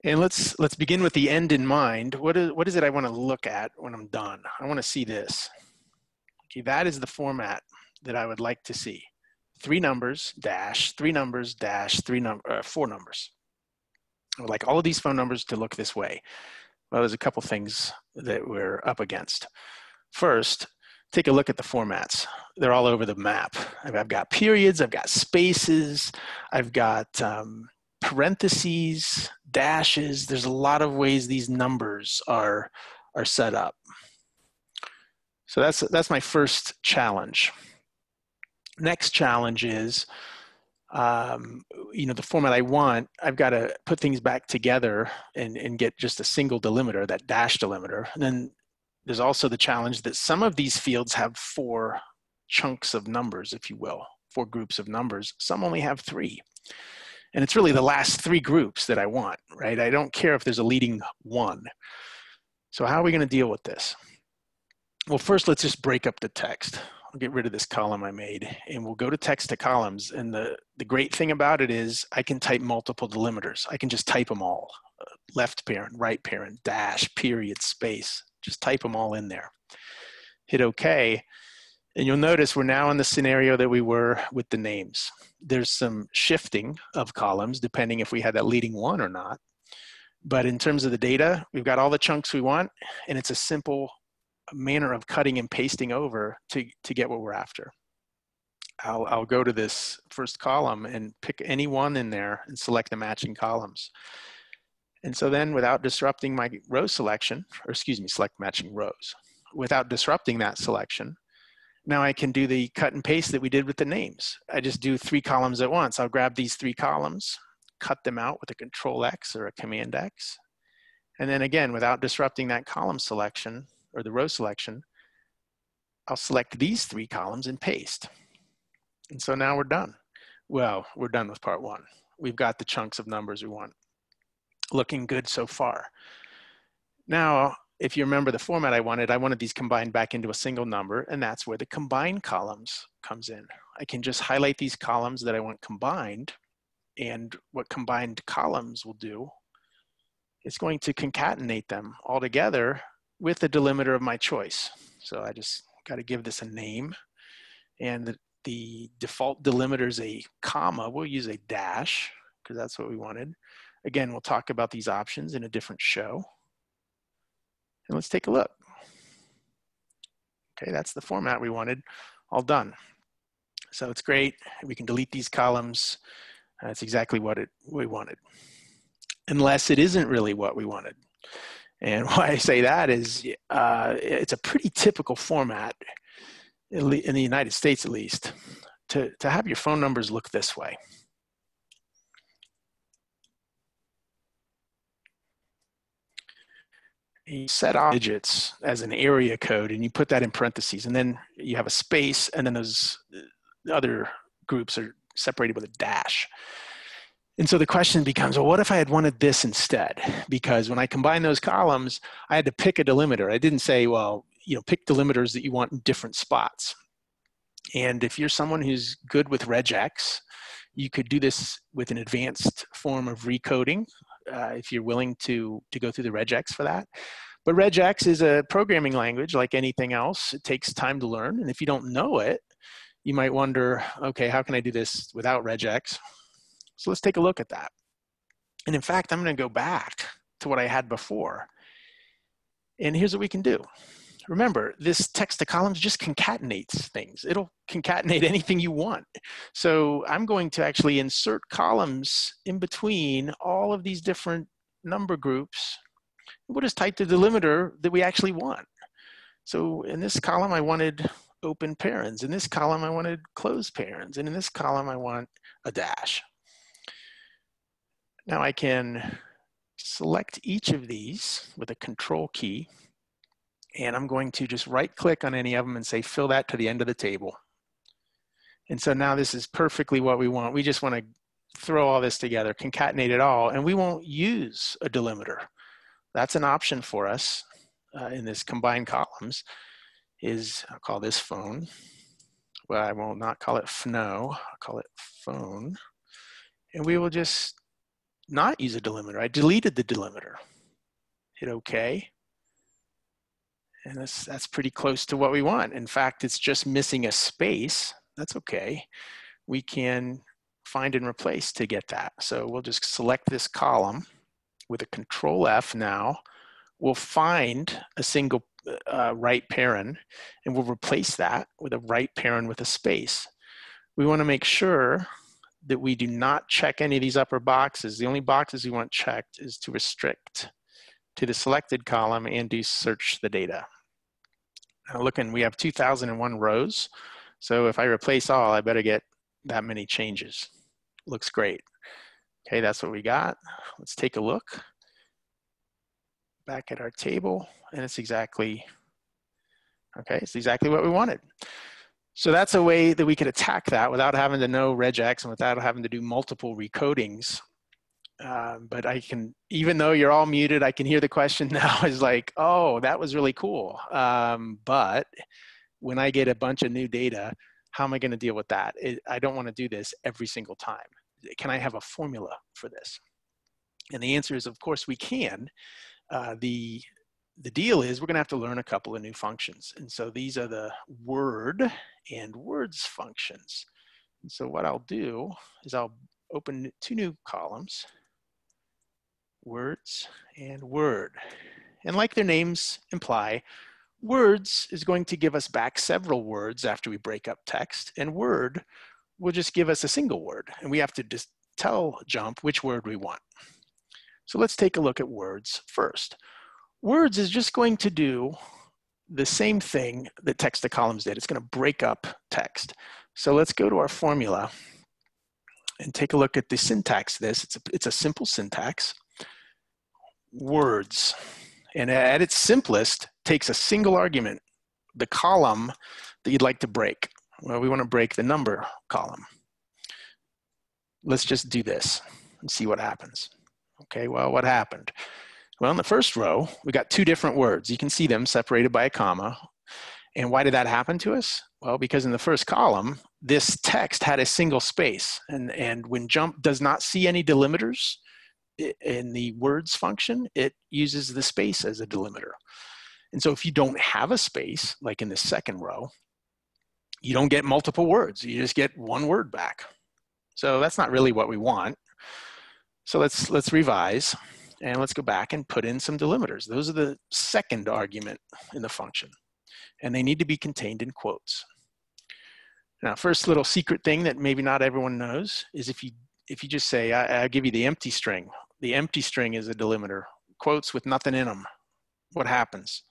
And let's begin with the end in mind. What is it I want to look at when I'm done? I want to see this. Okay, that is the format that I would like to see. 3 numbers, dash, 3 numbers, dash, 4 numbers. I would like all of these phone numbers to look this way. Well, there's a couple things that we're up against. First, take a look at the formats. They're all over the map. I've got periods, I've got spaces, I've got parentheses, dashes. There's a lot of ways these numbers are set up. So that's my first challenge. Next challenge is, the format I want, I've got to put things back together and get just a single delimiter, that dash delimiter. And then there's also the challenge that some of these fields have 4 chunks of numbers, if you will, 4 groups of numbers. Some only have 3. And it's really the last 3 groups that I want, right? I don't care if there's a leading 1. So how are we going to deal with this? Well, first, let's just break up the text. I'll get rid of this column I made, and we'll go to text to columns. And the great thing about it is I can type multiple delimiters. I can just type them all, left parent, right parent, dash, period, space. Just type them all in there. Hit OK. And you'll notice we're now in the scenario that we were with the names. There's some shifting of columns depending if we had that leading 1 or not. But in terms of the data, we've got all the chunks we want, and it's a simple manner of cutting and pasting over to get what we're after. I'll go to this first column and pick any one in there and select the matching columns. And so then without disrupting my row selection, select matching rows. Without disrupting that selection, now I can do the cut and paste that we did with the names. I just do 3 columns at once. I'll grab these 3 columns, cut them out with a Control X or a Command X. And then again, without disrupting that column selection or the row selection, I'll select these 3 columns and paste. And so now we're done. Well, we're done with part 1. We've got the chunks of numbers we want. Looking good so far. Now, if you remember the format I wanted these combined back into a single number, and that's where the combine columns comes in. I can just highlight these columns that I want combined, and what combined columns will do is going to concatenate them all together with the delimiter of my choice. So I just got to give this a name, and the default delimiter is a comma. We'll use a dash because that's what we wanted. Again, we'll talk about these options in a different show. And let's take a look. Okay, that's the format we wanted, all done. So it's great. We can delete these columns. That's exactly what we wanted. Unless it isn't really what we wanted. And why I say that is it's a pretty typical format, in the United States at least, to have your phone numbers look this way. You set off digits as an area code and you put that in parentheses, and then you have a space, and then those other groups are separated with a dash. And so the question becomes, well, what if I had wanted this instead? Because when I combine those columns, I had to pick a delimiter. I didn't say, well, pick delimiters that you want in different spots. And if you're someone who's good with regex, you could do this with an advanced form of recoding if you're willing to go through the regex for that. But regex is a programming language like anything else. It takes time to learn. And if you don't know it, you might wonder, okay, how can I do this without regex? So let's take a look at that. And in fact, I'm going to go back to what I had before. And here's what we can do. Remember, this text to columns just concatenates things. It'll concatenate anything you want. So I'm going to actually insert columns in between all of these different number groups. We'll just type the delimiter that we actually want. So in this column, I wanted open parens. In this column, I wanted closed parens. And in this column, I want a dash. Now I can select each of these with a control key. And I'm going to just right click on any of them and say, fill that to the end of the table. And so now this is perfectly what we want. We just want to throw all this together, concatenate it all, and we won't use a delimiter. That's an option for us in this combined columns is, I'll call this phone. Well, I will not call it FNO, I'll call it phone. And we will just not use a delimiter. I deleted the delimiter. Hit OK. And that's pretty close to what we want. In fact, it's just missing a space. That's okay. We can find and replace to get that. So we'll just select this column with a control F now. We'll find a single right paren and we'll replace that with a right paren with a space. We want to make sure that we do not check any of these upper boxes. The only boxes we want checked is to restrict to the selected column and do search the data. Now looking, we have 2001 rows. So if I replace all, I better get that many changes. Looks great. Okay, that's what we got. Let's take a look back at our table, and it's exactly, okay, it's exactly what we wanted. So that's a way that we could attack that without having to know regex and without having to do multiple recodings. But I can, even though you're all muted, I can hear the question now is like, oh, that was really cool. But when I get a bunch of new data, how am I going to deal with that? I don't want to do this every single time. Can I have a formula for this? And the answer is, of course, we can. The deal is we're going to have to learn a couple of new functions. And so these are the word and words functions. And so what I'll do is I'll open two new columns, words and word. And like their names imply, words is going to give us back several words after we break up text, and word will just give us a single word. And we have to just tell JMP which word we want. So let's take a look at words first. Words is just going to do the same thing that text to columns did. It's going to break up text. So let's go to our formula and take a look at the syntax of this. It's a simple syntax. Words, and at its simplest, takes a single argument, the column that you'd like to break. Well, we want to break the number column. Let's just do this and see what happens. Okay, well, what happened? Well, in the first row, we got two different words. You can see them separated by a comma. And why did that happen to us? Well, because in the first column, this text had a single space. And when JMP does not see any delimiters in the words function, it uses the space as a delimiter. And so if you don't have a space, like in the second row, you don't get multiple words. You just get one word back. So that's not really what we want. So let's revise and let's go back and put in some delimiters. Those are the second argument in the function, and they need to be contained in quotes. Now, first little secret thing that maybe not everyone knows is if you just say, I'll give you the empty string. The empty string is a delimiter, quotes with nothing in them. What happens?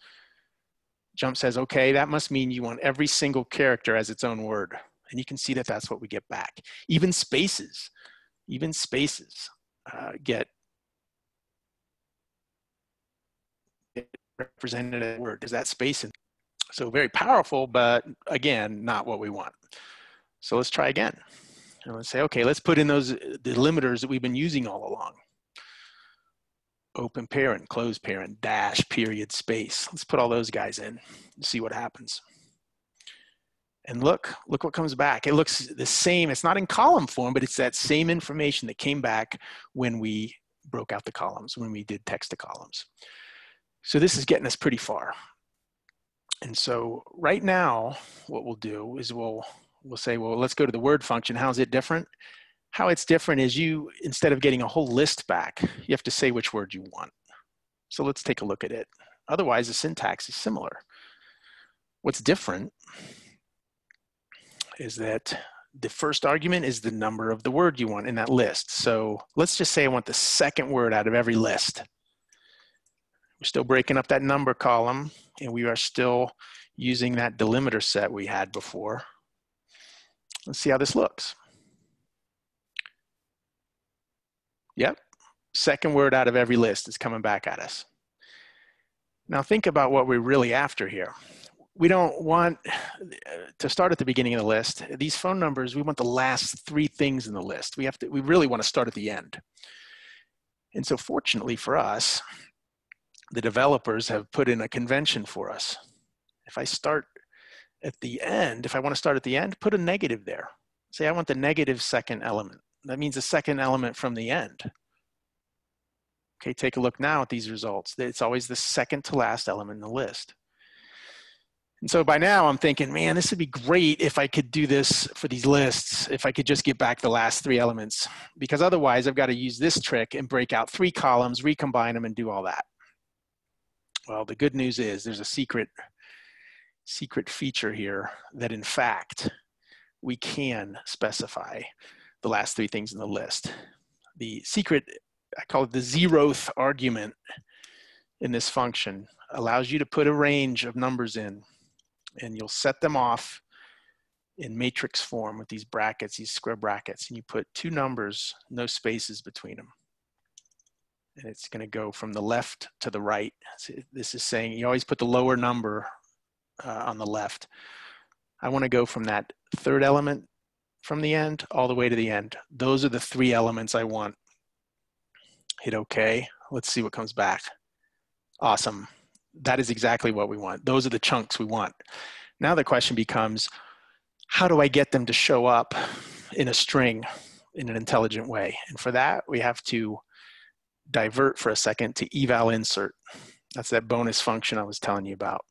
JMP says, okay, that must mean you want every single character as its own word. And you can see that that's what we get back. Even spaces get represented as a word. Is that space? So very powerful, but again, not what we want. So let's try again. And let's say, okay, let's put in those delimiters that we've been using all along. open parent, close parent, dash, period, space. Let's put all those guys in and see what happens. And look what comes back. It looks the same. It's not in column form, but it's that same information that came back when we broke out the columns, when we did text to columns. So this is getting us pretty far. And so right now, what we'll do is we'll say, well, let's go to the word function. How's it different? How it's different is you, instead of getting a whole list back, you have to say which word you want. So let's take a look at it. Otherwise, the syntax is similar. What's different is that the first argument is the number of the word you want in that list. So let's just say I want the second word out of every list. We're still breaking up that number column, and we are still using that delimiter set we had before. Let's see how this looks. Yep, second word out of every list is coming back at us. Now think about what we're really after here. We don't want to start at the beginning of the list. These phone numbers, we want the last three things in the list. We really want to start at the end. And so fortunately for us, the developers have put in a convention for us. If I start at the end, if I want to start at the end, put a negative there. Say I want the negative second element. That means the second element from the end. Okay, take a look now at these results. It's always the second to last element in the list. And so by now I'm thinking, man, this would be great if I could do this for these lists, if I could just get back the last three elements, because otherwise I've got to use this trick and break out three columns, recombine them, and do all that. Well, the good news is there's a secret feature here that in fact we can specify the last three things in the list. The secret, I call it the Zeroth argument in this function, allows you to put a range of numbers in, and you'll set them off in matrix form with these brackets, these square brackets, and you put two numbers, no spaces between them. And it's going to go from the left to the right. So this is saying you always put the lower number on the left. I want to go from that third element from the end all the way to the end. Those are the three elements I want. Hit OK. Let's see what comes back. Awesome. That is exactly what we want. Those are the chunks we want. Now the question becomes, how do I get them to show up in a string in an intelligent way? And for that, we have to divert for a second to Eval Insert. That's that bonus function I was telling you about.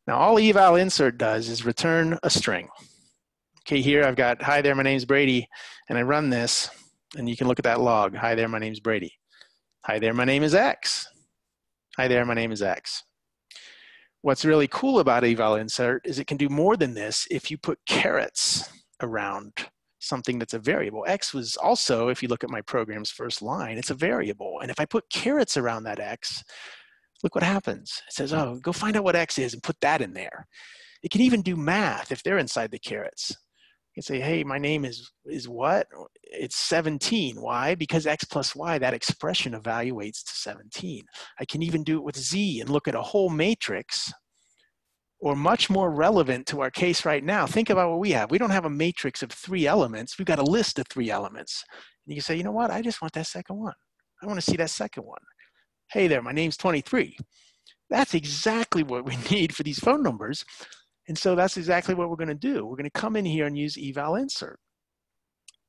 Now all Eval Insert does is return a string. Okay, here I've got, hi there, my name's Brady, and I run this, and you can look at that log. Hi there, my name's Brady. Hi there, my name is X. Hi there, my name is X. What's really cool about Eval Insert is it can do more than this if you put carets around something that's a variable. X was also, if you look at my program's first line, it's a variable. And if I put carets around that X, look what happens. It says, oh, go find out what X is and put that in there. It can even do math if they're inside the carets. You can say, hey, my name is what? It's 17. Why? Because X plus Y, that expression evaluates to 17. I can even do it with Z and look at a whole matrix. Or much more relevant to our case right now, think about what we have. We don't have a matrix of three elements. We've got a list of three elements. And you can say, you know what? I just want that second one. I want to see that second one. Hey there, my name's 23. That's exactly what we need for these phone numbers. And so that's exactly what we're going to do. We're going to come in here and use Eval Insert.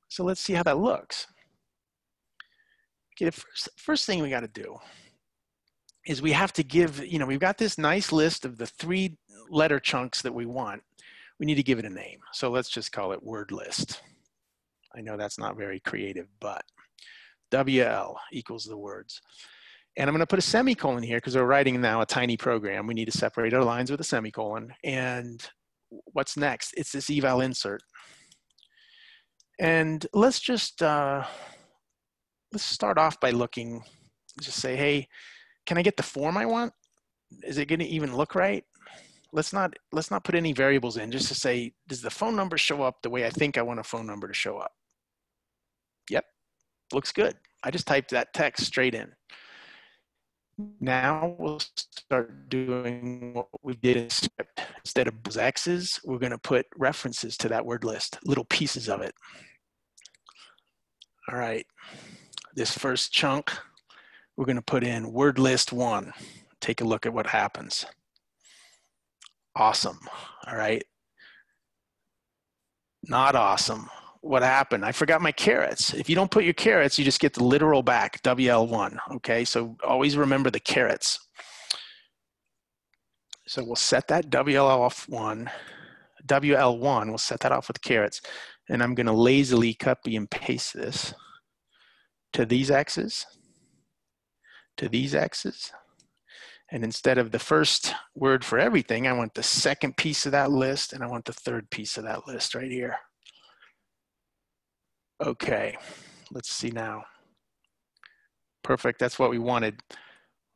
So let's see how that looks. Okay, the first thing we got to do is we have to give, we've got this nice list of the three letter chunks that we want. We need to give it a name. So let's just call it word list. I know that's not very creative, but WL equals the words. And I'm going to put a semicolon here because we're writing now a tiny program. We need to separate our lines with a semicolon. And what's next? It's this Eval Insert. And let's just, let's start off by looking, just say, hey, can I get the form I want? Is it going to even look right? Let's not put any variables in, just to say, does the phone number show up the way I think I want a phone number to show up? Yep, looks good. I just typed that text straight in. Now we'll start doing what we did in script. Instead of X's, we're going to put references to that word list, little pieces of it. All right, this first chunk, we're going to put in word list 1. Take a look at what happens. Awesome. All right. Not awesome. What happened? I forgot my carets. If you don't put your carets, you just get the literal back, WL1. Okay, so always remember the carets. So we'll set that WL1, we'll set that off with carets. And I'm going to lazily copy and paste this to these X's, to these X's. And instead of the first word for everything, I want the second piece of that list, and I want the third piece of that list right here. Okay, let's see now. Perfect, that's what we wanted.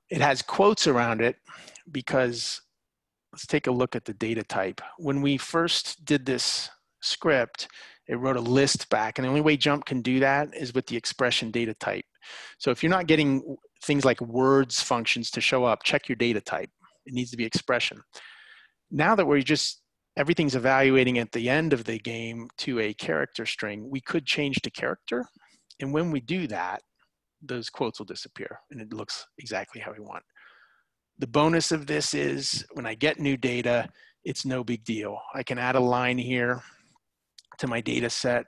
It has quotes around it because, let's take a look at the data type. When we first did this script, it wrote a list back, and the only way JMP can do that is with the expression data type. So if you're not getting things like words functions to show up, check your data type. It needs to be expression. Now that we're just, everything's evaluating at the end of the game to a character string, we could change to character. And when we do that, those quotes will disappear and it looks exactly how we want. The bonus of this is when I get new data, it's no big deal. I can add a line here to my data set,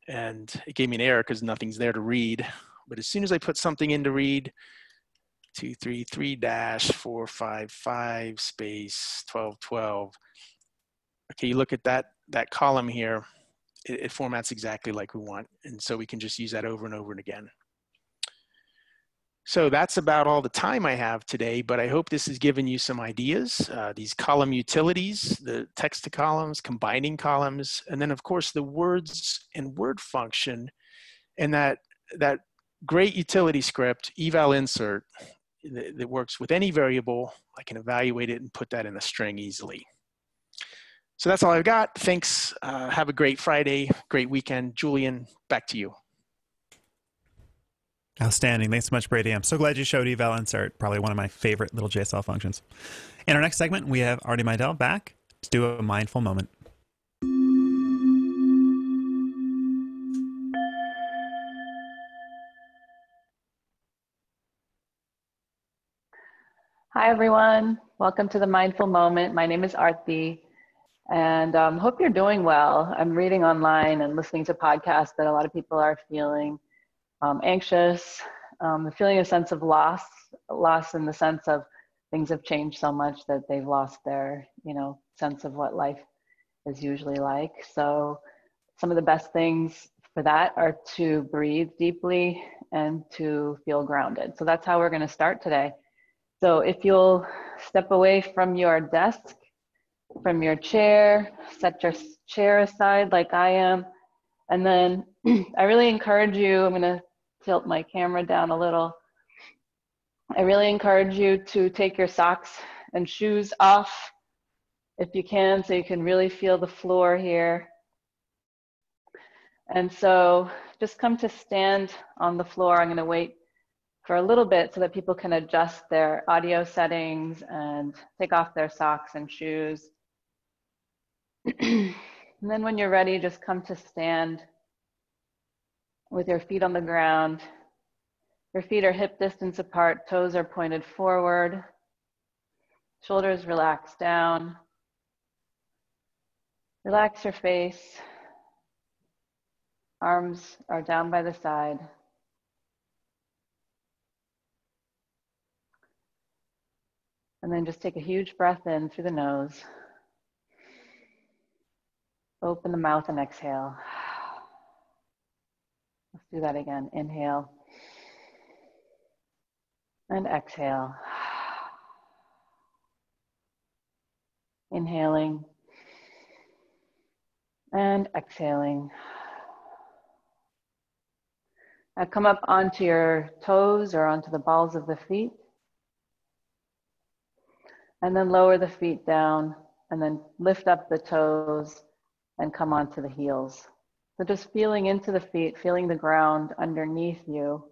and it gave me an error because nothing's there to read. But as soon as I put something in to read, 233-455 space 1212. Okay, you look at that column here, it formats exactly like we want. And so we can just use that over and over and again. So that's about all the time I have today, but I hope this has given you some ideas. These column utilities, the text to columns, combining columns, and then of course the words and word function, and that great utility script, Eval Insert, that works with any variable. I can evaluate it and put that in a string easily. So that's all I've got. Thanks. Have a great Friday, great weekend. Julian, back to you. Outstanding. Thanks so much, Brady. I'm so glad you showed Eval Insert, probably one of my favorite little JSL functions. In our next segment, we have Artie Meidel back to do a mindful moment. Hi, everyone. Welcome to the Mindful Moment. My name is Arti, and hope you're doing well. I'm reading online and listening to podcasts that a lot of people are feeling anxious, feeling a sense of loss in the sense of things have changed so much that they've lost their, sense of what life is usually like. So some of the best things for that are to breathe deeply and to feel grounded. So that's how we're going to start today. So if you'll step away from your desk, from your chair, set your chair aside like I am, and then I really encourage you, I'm going to tilt my camera down a little. I really encourage you to take your socks and shoes off if you can, so you can really feel the floor here. And so just come to stand on the floor. I'm going to wait for a little bit so that people can adjust their audio settings and take off their socks and shoes. And then when you're ready, just come to stand with your feet on the ground. Your feet are hip distance apart, toes are pointed forward, shoulders relax down. Relax your face. Arms are down by the side. And then just take a huge breath in through the nose. Open the mouth and exhale. Let's do that again. Inhale and exhale. Inhaling and exhaling. Now come up onto your toes or onto the balls of the feet. And then lower the feet down and then lift up the toes and come onto the heels. So just feeling into the feet, feeling the ground underneath you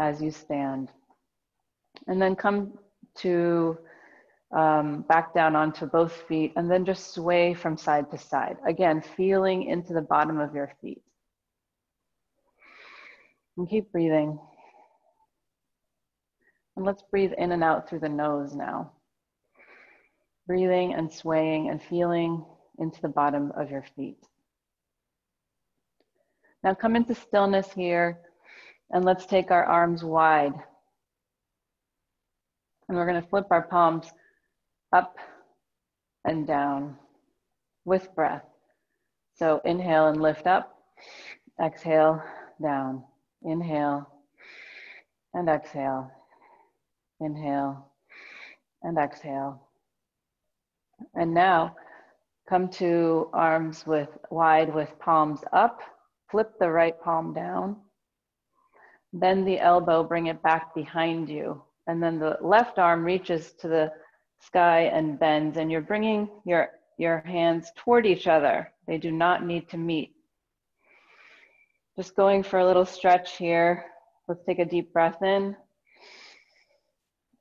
as you stand. And then come to back down onto both feet and then just sway from side to side. Again, feeling into the bottom of your feet. And keep breathing. And let's breathe in and out through the nose now. Breathing and swaying and feeling into the bottom of your feet. Now come into stillness here, and let's take our arms wide. And we're going to flip our palms up and down with breath. So inhale and lift up, exhale, down. Inhale and exhale. Inhale and exhale. And now come to arms wide with palms up. Flip the right palm down. Bend the elbow, bring it back behind you. And then the left arm reaches to the sky and bends, and you're bringing your hands toward each other. They do not need to meet. Just going for a little stretch here. Let's take a deep breath in.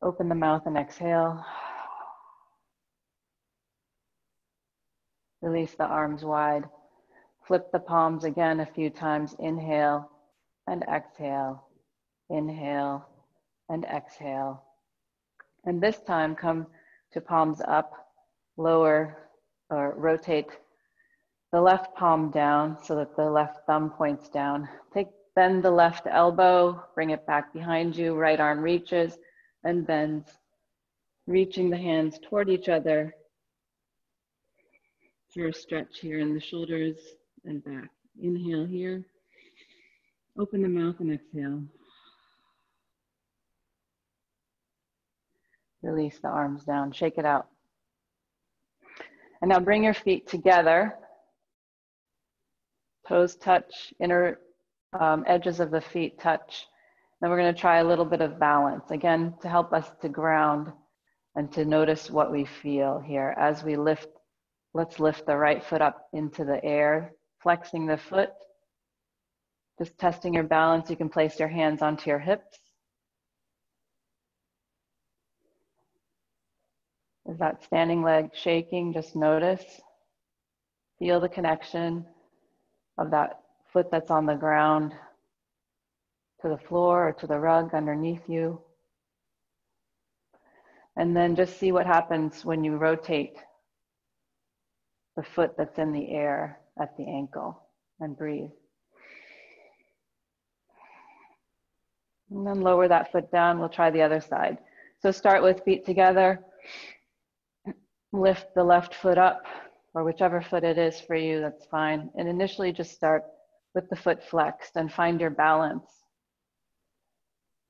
Open the mouth and exhale. Release the arms wide. Flip the palms again a few times. Inhale and exhale. Inhale and exhale. And this time come to palms up, lower, or rotate the left palm down so that the left thumb points down. Bend the left elbow, bring it back behind you, right arm reaches and bends, reaching the hands toward each other for a stretch here in the shoulders and back. Inhale here, open the mouth and exhale. Release the arms down, shake it out. And now bring your feet together. Toes touch, inner edges of the feet touch. Then we're going to try a little bit of balance, again, to help us to ground and to notice what we feel here. As we lift, let's lift the right foot up into the air, flexing the foot. Just testing your balance. You can place your hands onto your hips. Is that standing leg shaking? Just notice. Feel the connection of that foot that's on the ground to the floor or to the rug underneath you. And then just see what happens when you rotate the foot that's in the air at the ankle, and breathe. And then lower that foot down. We'll try the other side. So start with feet together. Lift the left foot up, or whichever foot it is for you, that's fine. And initially just start with the foot flexed and find your balance.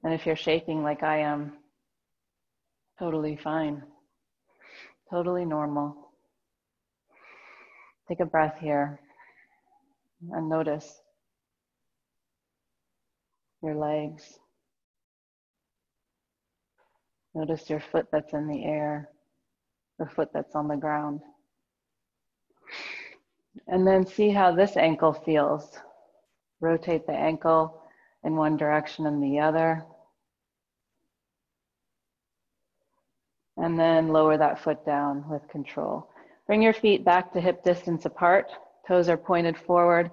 And if you're shaking like I am, totally fine. Totally normal. Take a breath here and notice your legs. Notice your foot that's in the air, the foot that's on the ground. And then see how this ankle feels. Rotate the ankle in one direction and the other. And then lower that foot down with control. Bring your feet back to hip distance apart. Toes are pointed forward.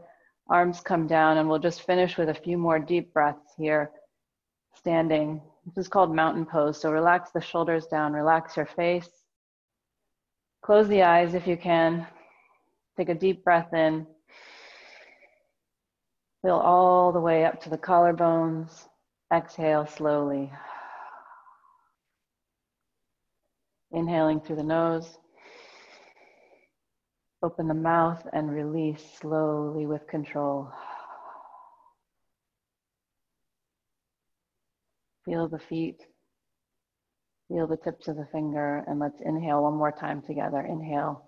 Arms come down, and we'll just finish with a few more deep breaths here. Standing. This is called mountain pose. So relax the shoulders down, relax your face. Close the eyes if you can. Take a deep breath in. Fill all the way up to the collarbones. Exhale slowly. Inhaling through the nose. Open the mouth and release slowly with control. Feel the feet. Feel the tips of the finger, and let's inhale one more time together. Inhale.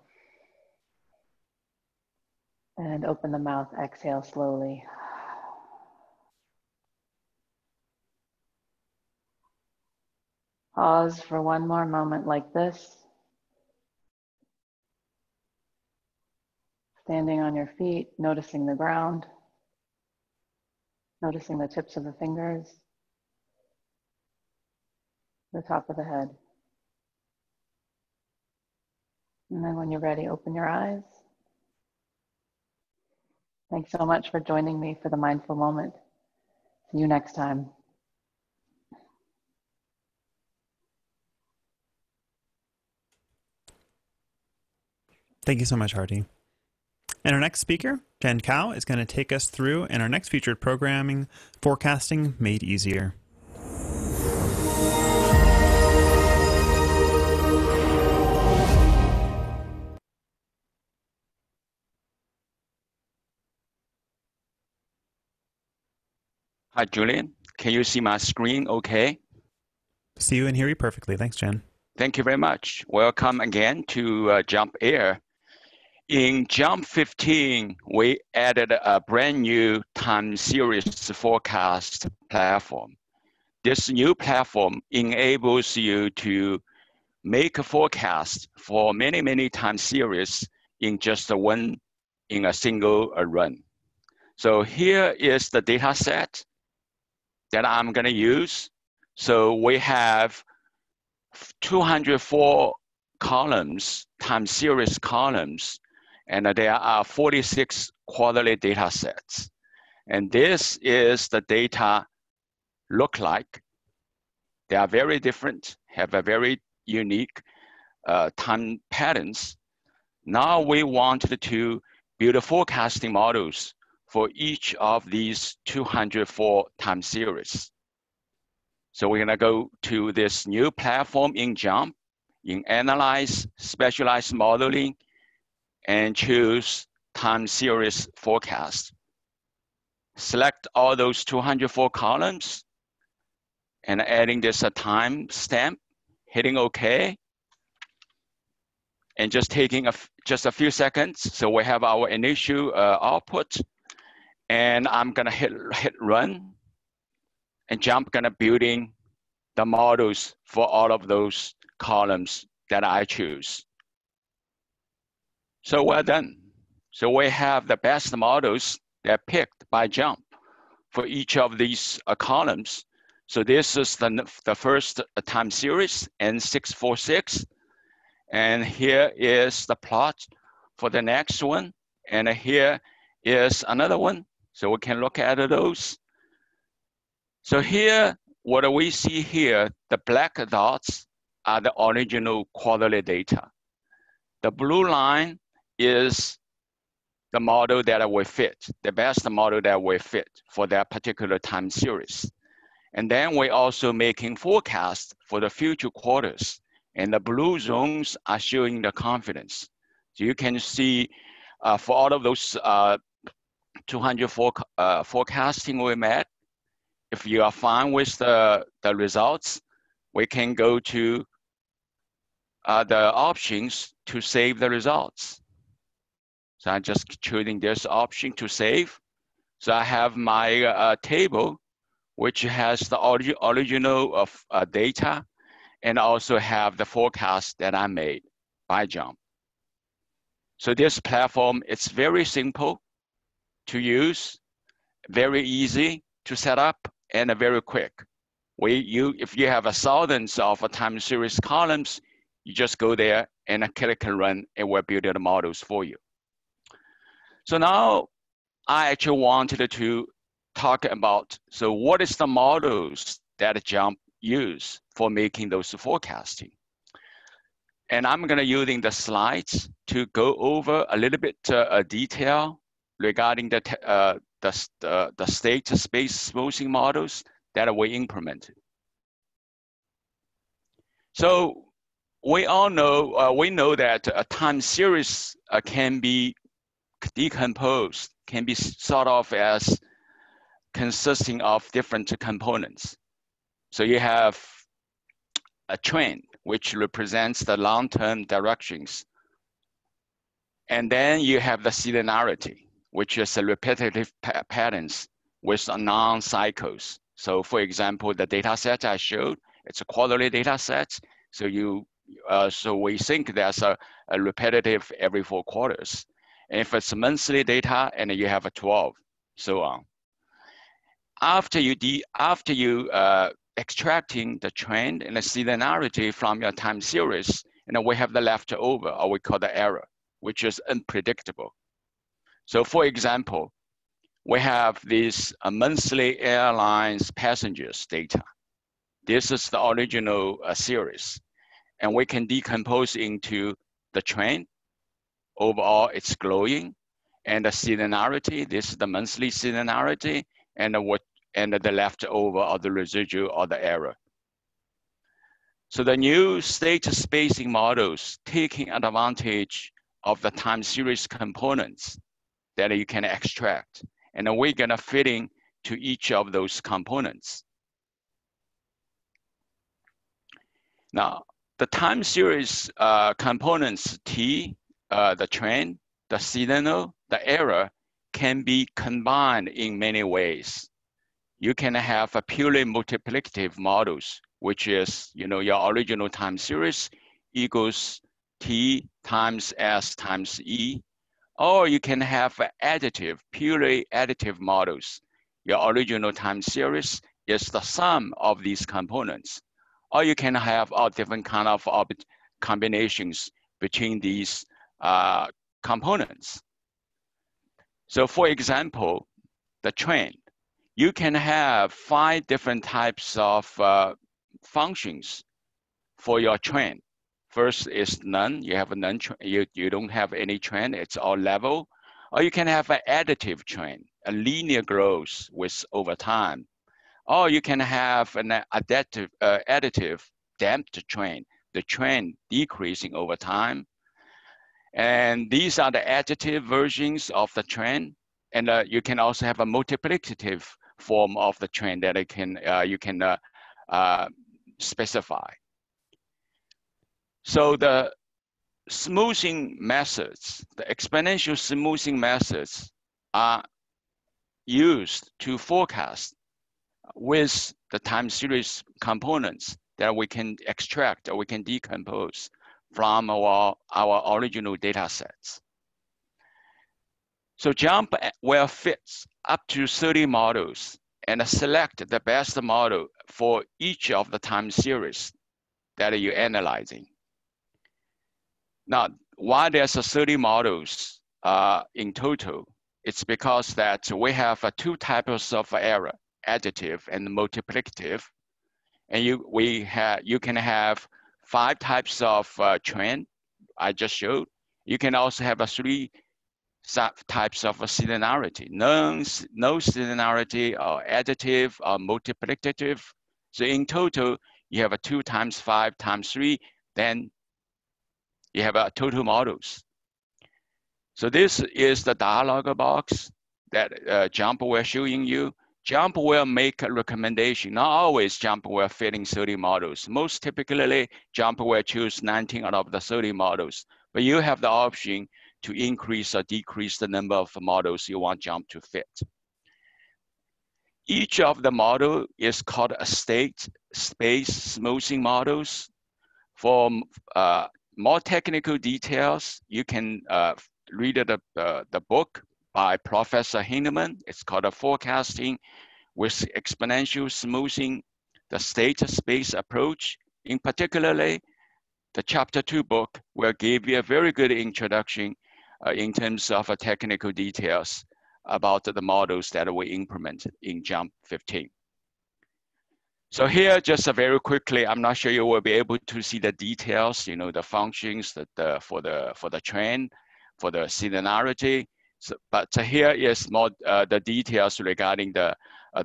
And open the mouth, exhale slowly. Pause for one more moment like this. Standing on your feet, noticing the ground, noticing the tips of the fingers, the top of the head. And then when you're ready, open your eyes. Thanks so much for joining me for the mindful moment. See you next time. Thank you so much, Hardy. And our next speaker, Jen Kao, is going to take us through in our next featured programming, Forecasting Made Easier. Hi, Julian. Can you see my screen okay? See you and hear you perfectly. Thanks, Jen. Thank you very much. Welcome again to JMP Air. In JMP 15, we added a brand new time series forecast platform. This new platform enables you to make a forecast for many, many time series in just in a single run. So here is the data set that I'm going to use. So we have 204 columns, time series columns, and there are 46 quarterly data sets. And this is the data look like. They are very different, have a very unique time patterns. Now we wanted to build forecasting models for each of these 204 time series. So we're gonna go to this new platform in JMP, in Analyze, Specialized Modeling, and choose Time Series Forecast. Select all those 204 columns and adding this a time stamp, hitting OK, and just taking just a few seconds. So we have our initial output, and I'm gonna hit run, and JMP gonna building the models for all of those columns that I choose. So well done. So we have the best models that are picked by JMP for each of these columns. So this is the first time series, N646. And here is the plot for the next one. And here is another one. So we can look at those. So here, what we see here, the black dots are the original quarterly data. The blue line is the model that we fit, the best model that we fit for that particular time series. And then we're also making forecasts for the future quarters. And the blue zones are showing the confidence. So you can see for all of those 204 forecasting we made, if you are fine with the results, we can go to the options to save the results. So I'm just choosing this option to save. So I have my table, which has the original of data, and also have the forecast that I made by JMP. So this platform, it's very simple to use, very easy to set up, and very quick. If you have thousands of time series columns, you just go there and click and run, and we'll build the models for you. So now I actually wanted to talk about, so what is the models that JMP use for making those forecasting? And I'm gonna using the slides to go over a little bit detail regarding the state space smoothing models that we implemented. So we all know, we know that a time series can be decomposed, can be thought of as consisting of different components. So you have a trend, which represents the long-term directions. And then you have the seasonality, which is a repetitive patterns with non-cycles. So for example, the data set I showed, it's a quarterly data set. So so we think there's a repetitive every 4 quarters. And if it's monthly data, and you have a 12, so on. After you extracting the trend and the seasonality from your time series, and then we have the leftover, or we call the error, which is unpredictable. So for example, we have this monthly airlines passengers data. This is the original series, and we can decompose into the trend, overall it's growing, and the seasonality, this is the monthly seasonality, and the leftover or the residual or the error. So the new state spacing models taking advantage of the time series components that you can extract, and then we're gonna fit in to each of those components. Now, the time series components T, the trend, the seasonal, the error can be combined in many ways. You can have a purely multiplicative models, which is, your original time series equals T times S times E. Or you can have additive, purely additive models. Your original time series is the sum of these components. Or you can have all different kind of combinations between these components. So for example, the trend, you can have 5 different types of functions for your trend. First is none, you have a none, you don't have any trend, it's all level. Or you can have an additive trend, a linear growth with over time. Or you can have an additive damped trend, the trend decreasing over time. And these are the additive versions of the trend. And you can also have a multiplicative form of the trend that you can specify. So the smoothing methods, the exponential smoothing methods are used to forecast with the time series components that we can extract or we can decompose from our original data sets. So JMP will fit up to 30 models and select the best model for each of the time series that you're analyzing. Now, why there's 30 models in total, it's because that we have 2 types of error, additive and multiplicative. And you can have 5 types of trend I just showed. You can also have 3 types of seasonality, no seasonality or additive or multiplicative. So in total, you have 2 times 5 times 3, then you have total models. So this is the dialog box that JMP will showing you. JMP will make a recommendation. Not always JMP will fit in 30 models. Most typically, JMP will choose 19 out of the 30 models. But you have the option to increase or decrease the number of models you want JMP to fit. Each of the model is called a state space smoothing models. For more technical details, you can read the book by Professor Heinemann. It's called a Forecasting with Exponential Smoothing, the State Space Approach. In particularly, the chapter 2 book will give you a very good introduction in terms of technical details about the models that we implemented in JMP 15. So here, just very quickly, I'm not sure you will be able to see the details, the functions that for the trend, for the seasonality. So, but here is more the details regarding the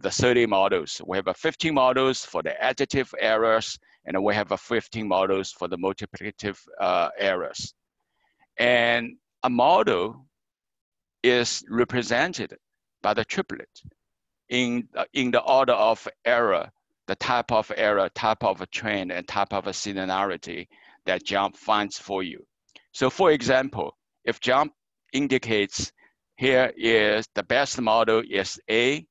30 models. We have 15 models for the additive errors, and we have 15 models for the multiplicative errors. And a model is represented by the triplet in the order of error, the type of error, type of a trend, and type of a seasonality that JMP finds for you. So for example, if JMP indicates here is the best model is A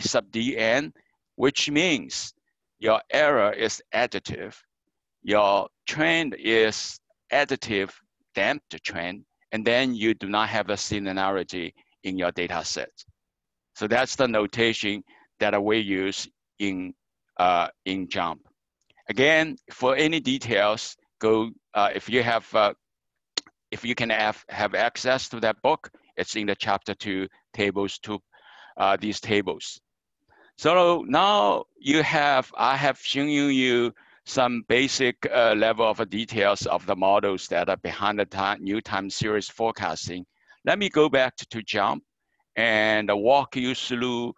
sub dn, which means your error is additive, your trend is additive damped trend, and then you do not have a seasonality in your data set. So that's the notation that we use in JMP. Again, for any details, go if you can have access to that book, it's in the chapter 2 tables to these tables. So now I have shown you some basic level of details of the models that are behind the new time series forecasting, let me go back to JMP and walk you through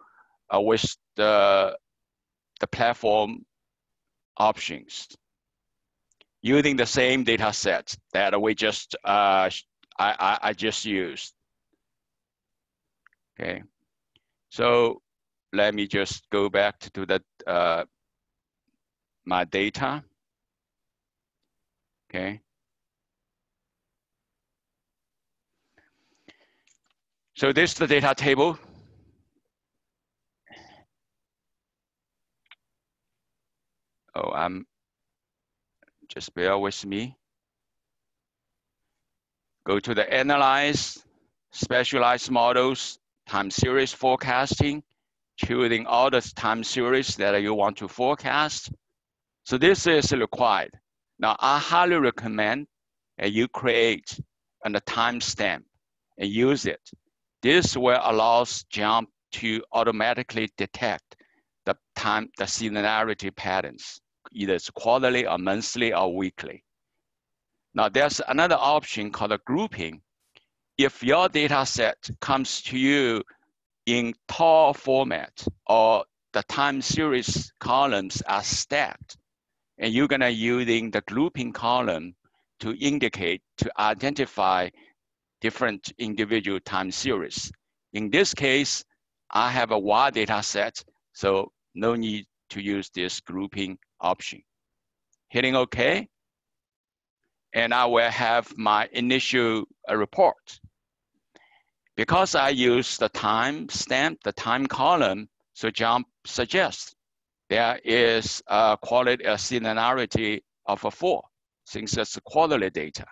with the platform options using the same data set that we just I just used. Okay, so let me just go back to the my data. Okay. So this is the data table. Oh, just bear with me. Go to the Analyze, Specialized Models, Time Series Forecasting, choosing all the time series that you want to forecast. So this is required. Now, I highly recommend that you create a timestamp and use it. This will allow JMP to automatically detect the seasonality patterns, either it's quarterly or monthly or weekly. Now, there's another option called a grouping. If your data set comes to you in tall format or the time series columns are stacked, and you're gonna using the grouping column to indicate, to identify different individual time series. In this case, I have a wide data set, so no need to use this grouping option. Hitting OK, and I will have my initial report. Because I use the time stamp, the time column, so JMP suggests there is a quality, a seasonality of a 4, since it's quarterly data.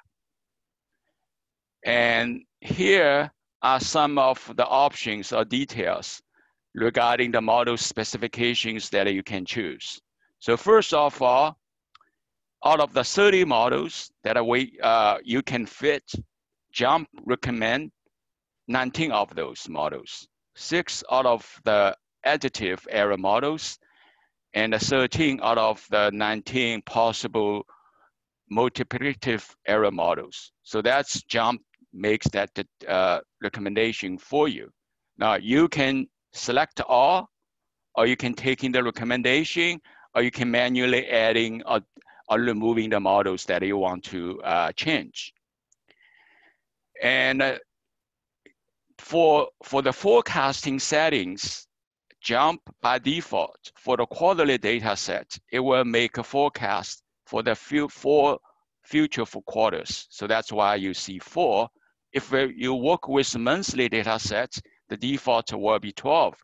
And here are some of the options or details regarding the model specifications that you can choose. So first of all, out of the 30 models that you can fit, JMP recommend 19 of those models, 6 out of the additive error models, and 13 out of the 19 possible multiplicative error models. So that's JMP makes that recommendation for you. Now you can select all, or you can take in the recommendation, or you can manually adding or removing the models that you want to change. And for the forecasting settings, JMP by default for the quarterly data set, it will make a forecast for the 4 future quarters. So that's why you see 4. If you work with monthly data sets, the default will be 12,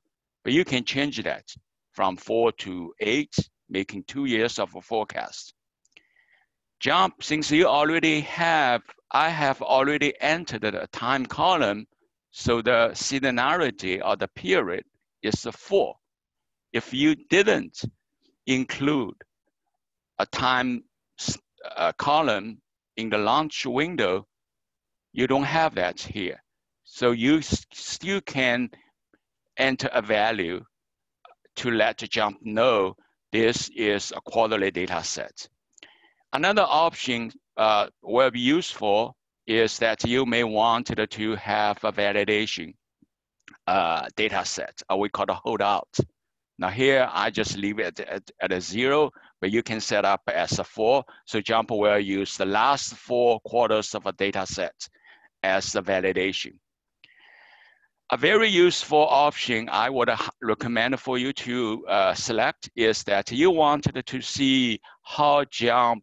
but you can change that from 4 to 8, making 2 years of a forecast. JMP, since you already have, I have already entered a time column, so the seasonality or the period is 4. If you didn't include a time column in the launch window, you don't have that here. So you still can enter a value to let JMP know this is a quarterly data set. Another option will be useful is that you may want to have a validation data set, or we call it a holdout. Now here, I just leave it at a 0, but you can set up as a 4. So JMP will use the last 4 quarters of a data set as the validation. A very useful option I would recommend for you to select is that you wanted to see how JMP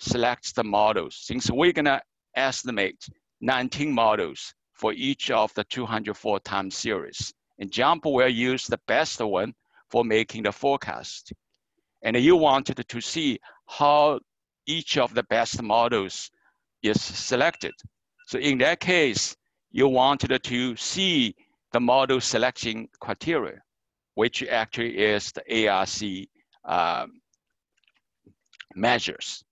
selects the models. Since we're gonna estimate 19 models for each of the 204 time series, and JMP will use the best one for making the forecast. And you wanted to see how each of the best models is selected. So in that case, you wanted to see the model selection criteria, which actually is the ARC measures.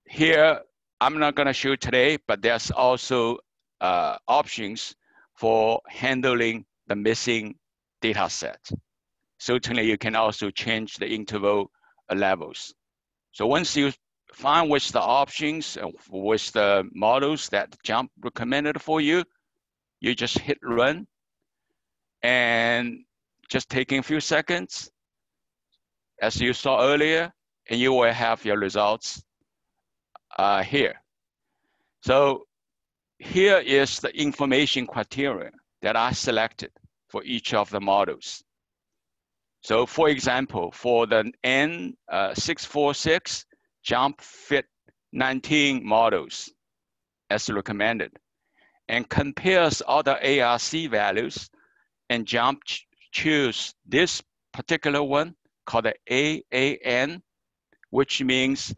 Here, I'm not gonna show today, but there's also options for handling the missing data set. Certainly, you can also change the interval levels. So once you find which the options, which the models that JMP recommended for you, you just hit run, and just taking a few seconds, as you saw earlier, and you will have your results here. So here is the information criteria that I selected for each of the models. So for example, for the N646, JMP fit 19 models as recommended, and compares other ARC values, and JMP choose this particular one called the AAN, which means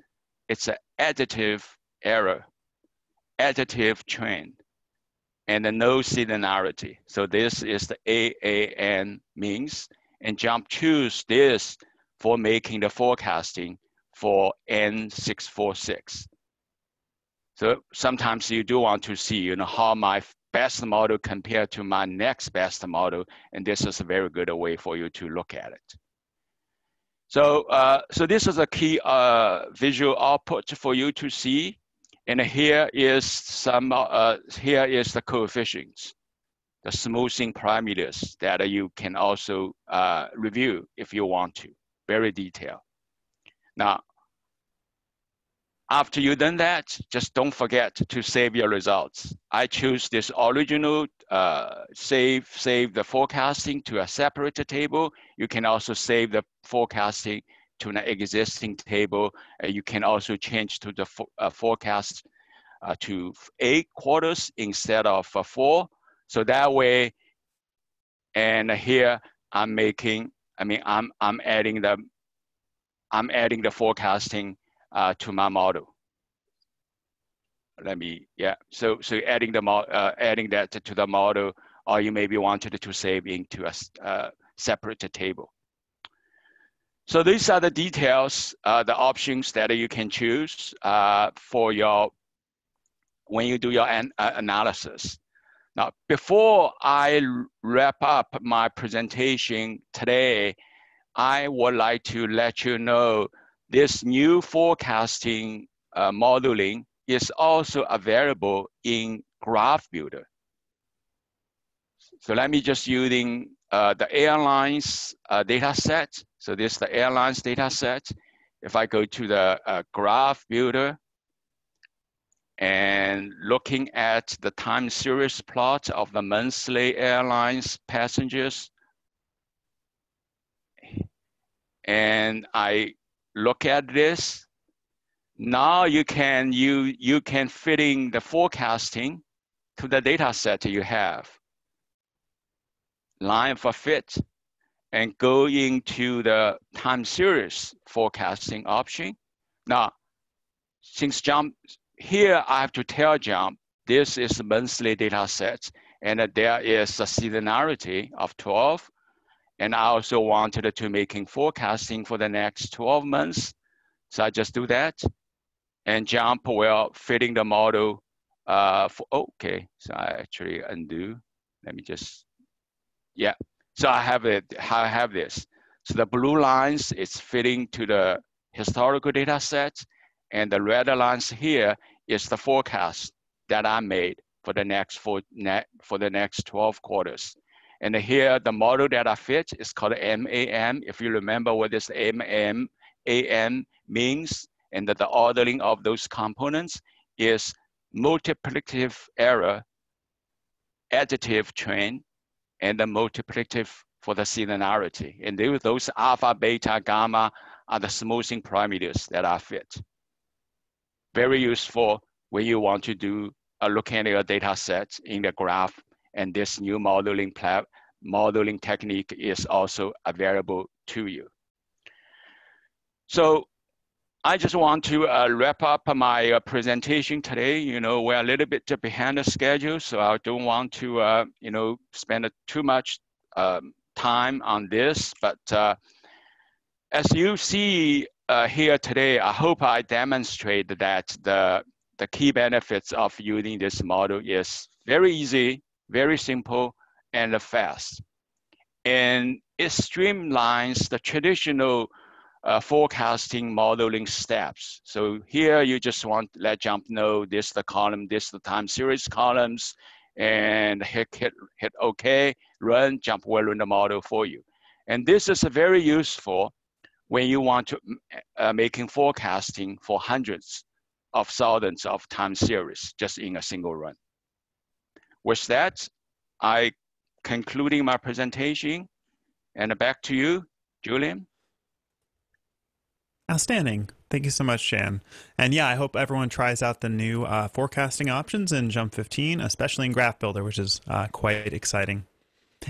it's an additive error, additive trend, and no seasonality. So this is the AAN means, and JMP choose this for making the forecasting for N646. So sometimes you do want to see, how my best model compared to my next best model, and this is a very good way for you to look at it. So, so this is a key visual output for you to see, and here is some. Here is the coefficients, the smoothing parameters that you can also review if you want to, very detailed. Now, after you've done that, just don't forget to save your results. I choose this original, save the forecasting to a separate table. You can also save the forecasting to an existing table. You can also change to the forecast to 8 quarters instead of 4. So that way, and here I'm making, I'm adding the forecasting to my model. So adding that to the model, or you maybe wanted to save into a separate table. So these are the details, the options that you can choose for when you do your analysis. Now, before I wrap up my presentation today, I would like to let you know this new forecasting modeling is also available in Graph Builder. So let me just using the airlines data set. So this is the airlines data set. If I go to the Graph Builder and looking at the time series plot of the monthly airlines passengers, and I look at this, now you can fit in the forecasting to the data set you have, line for fit, and go into the time series forecasting option. Now, since JMP, here I have to tell JMP, this is a monthly data set, and there is a seasonality of 12. And I also wanted to making forecasting for the next 12 months. So I just do that. And JMP will fitting the model okay. So I actually undo. Let me just, So I have this. So the blue lines is fitting to the historical data set, and the red lines here is the forecast that I made for the next 12 quarters. And here the model that I fit is called MAM. If you remember what this MAM means, and that the ordering of those components is multiplicative error, additive trend, and the multiplicative for the seasonality. And those alpha, beta, gamma are the smoothing parameters that are fit. Very useful when you want to do looking at your data set in the graph, and this new modeling technique is also available to you. So I just want to wrap up my presentation today. We're a little bit behind the schedule, so I don't want to spend too much time on this. But as you see here today, I hope I demonstrate that the key benefits of using this model is very easy, very simple, and fast. And it streamlines the traditional forecasting modeling steps. So here you just want to let JMP know this is the column, this is the time series columns, and hit OK, run, JMP will run the model for you. And this is very useful when you want to making forecasting for hundreds of thousands of time series just in a single run. With that, I concluding my presentation, and back to you, Julian. Outstanding. Thank you so much, Shan. And yeah, I hope everyone tries out the new forecasting options in JMP 15, especially in Graph Builder, which is quite exciting.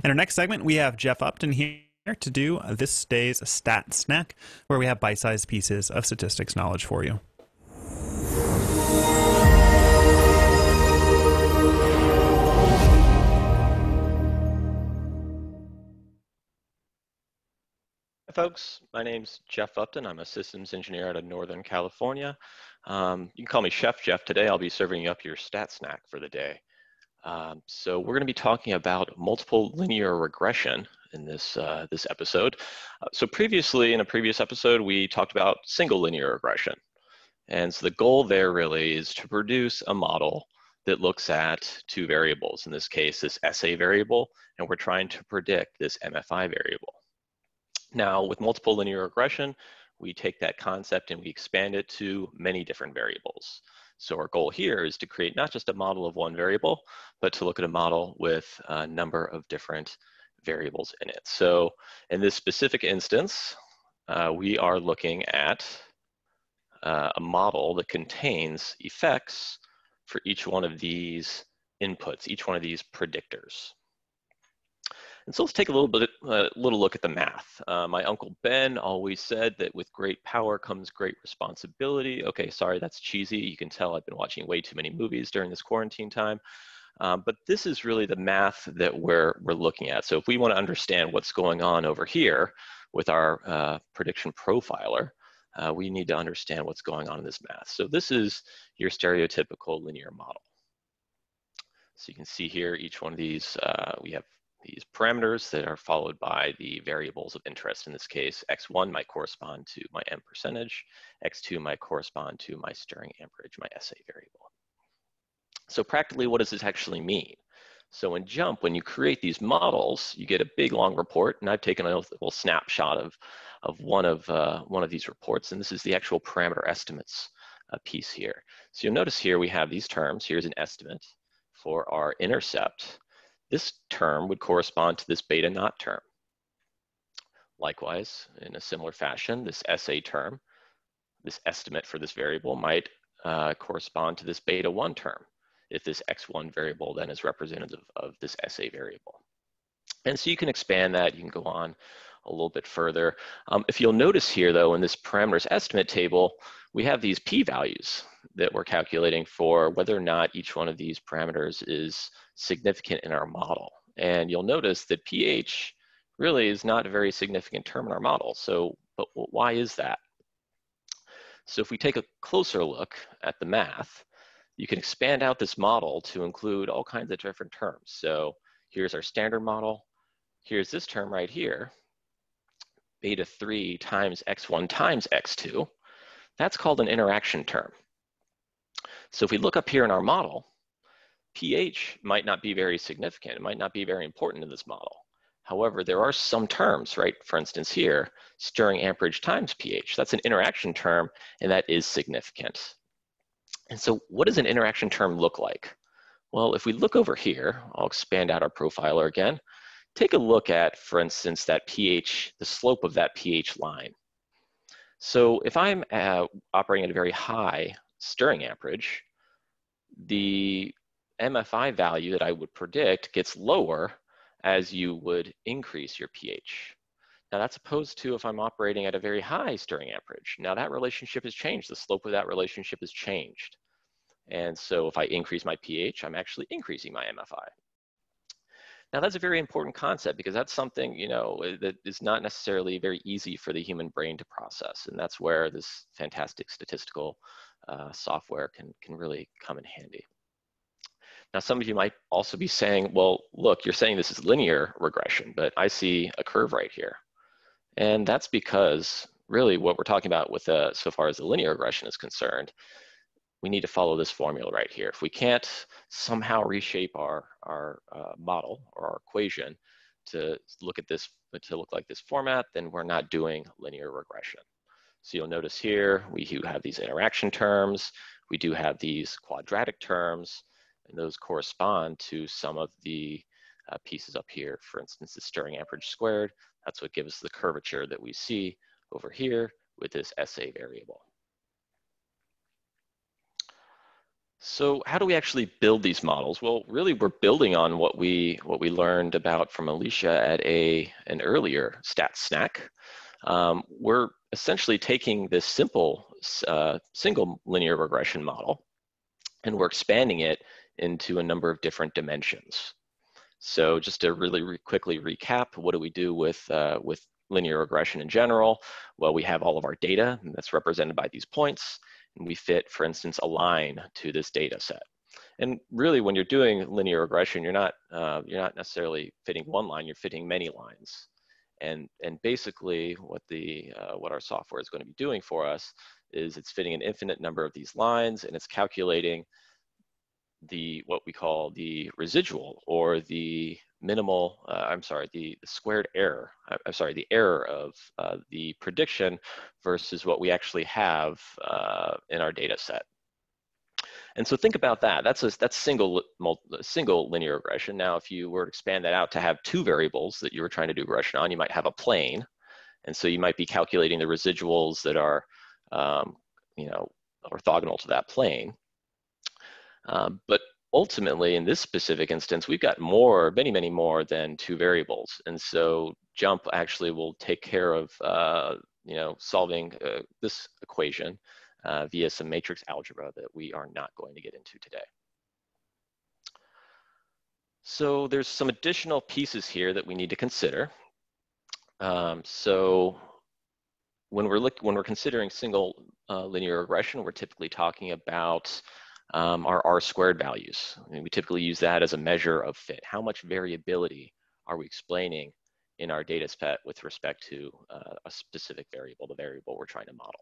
In our next segment, we have Jeff Upton here to do this day's Stat Snack, where we have bite-sized pieces of statistics knowledge for you. Hi folks, my name's Jeff Upton. I'm a systems engineer out of Northern California. You can call me Chef Jeff. Today I'll be serving you up your stat snack for the day. So we're going to be talking about multiple linear regression in this episode. So previously, in a previous episode, we talked about single linear regression. And so the goal there really is to produce a model that looks at two variables, in this case, this SA variable, and we're trying to predict this MFI variable. Now, with multiple linear regression, we take that concept and we expand it to many different variables. So our goal here is to create not just a model of one variable, but to look at a model with a number of different variables in it. So in this specific instance, we are looking at a model that contains effects for each one of these inputs, each one of these predictors. And so let's take a little look at the math. My Uncle Ben always said that with great power comes great responsibility. Okay, sorry, that's cheesy. You can tell I've been watching way too many movies during this quarantine time. But this is really the math that we're looking at. So if we want to understand what's going on over here with our prediction profiler, we need to understand what's going on in this math. So this is your stereotypical linear model. So you can see here, each one of these, we have these parameters that are followed by the variables of interest. In this case, x1 might correspond to my M percentage, x2 might correspond to my stirring amperage, my SA variable. So practically, what does this actually mean? So in JMP, when you create these models, you get a big long report, and I've taken a little snapshot of one of these reports, and this is the actual parameter estimates piece here. So you'll notice here we have these terms. Here's an estimate for our intercept. This term would correspond to this beta naught term. Likewise, in a similar fashion, this SA term, this estimate for this variable might correspond to this beta 1 term, if this x1 variable then is representative of this SA variable. And so you can expand that, you can go on a little bit further. If you'll notice here though, in this parameters estimate table, we have these p-values that we're calculating for whether or not each one of these parameters is significant in our model. And you'll notice that pH really is not a very significant term in our model. So, but why is that? So if we take a closer look at the math, you can expand out this model to include all kinds of different terms. So here's our standard model. Here's this term right here, beta 3 times x1 times x2. That's called an interaction term. So if we look up here in our model, pH might not be very significant. It might not be very important in this model. However, there are some terms, right? For instance here, stirring amperage times pH. That's an interaction term, and that is significant. And so what does an interaction term look like? Well, if we look over here, I'll expand out our profiler again. Take a look at, for instance, that pH, the slope of that pH line. So if I'm operating at a very high stirring amperage, the MFI value that I would predict gets lower as you would increase your pH. Now that's opposed to if I'm operating at a very high stirring amperage. Now that relationship has changed. The slope of that relationship has changed. And so if I increase my pH, I'm actually increasing my MFI. Now that's a very important concept because that's something, you know, that is not necessarily very easy for the human brain to process. And that's where this fantastic statistical software can really come in handy. Now, some of you might also be saying, well, look, you're saying this is linear regression, but I see a curve right here. And that's because really what we're talking about with so far as the linear regression is concerned, we need to follow this formula right here. If we can't somehow reshape our model or our equation to look like this format, then we're not doing linear regression. So you'll notice here, we have these interaction terms, we do have these quadratic terms, and those correspond to some of the pieces up here. For instance, the stirring amperage squared, that's what gives us the curvature that we see over here with this SA variable. So how do we actually build these models? Well, really we're building on what we learned about from Alicia at an earlier stat snack. We're essentially taking this simple single linear regression model and we're expanding it into a number of different dimensions. So just to really quickly recap, what do we do with linear regression in general? Well, we have all of our data that's represented by these points, and we fit, for instance, a line to this data set. And really, when you're doing linear regression, you're not necessarily fitting one line, you're fitting many lines. And basically, what our software is going to be doing for us is it's fitting an infinite number of these lines, and it's calculating what we call the residual or the minimal, the squared error, the error of the prediction versus what we actually have in our data set. And so think about that. That's single linear regression. Now, if you were to expand that out to have two variables that you were trying to do regression on, you might have a plane. And so you might be calculating the residuals that are, orthogonal to that plane. But ultimately, in this specific instance, we've got many more than two variables. And so JMP actually will take care of, solving this equation via some matrix algebra that we are not going to get into today. So there's some additional pieces here that we need to consider. So when we're considering single linear regression, we're typically talking about our R-squared values. I mean, we typically use that as a measure of fit. How much variability are we explaining in our data set with respect to a specific variable, the variable we're trying to model?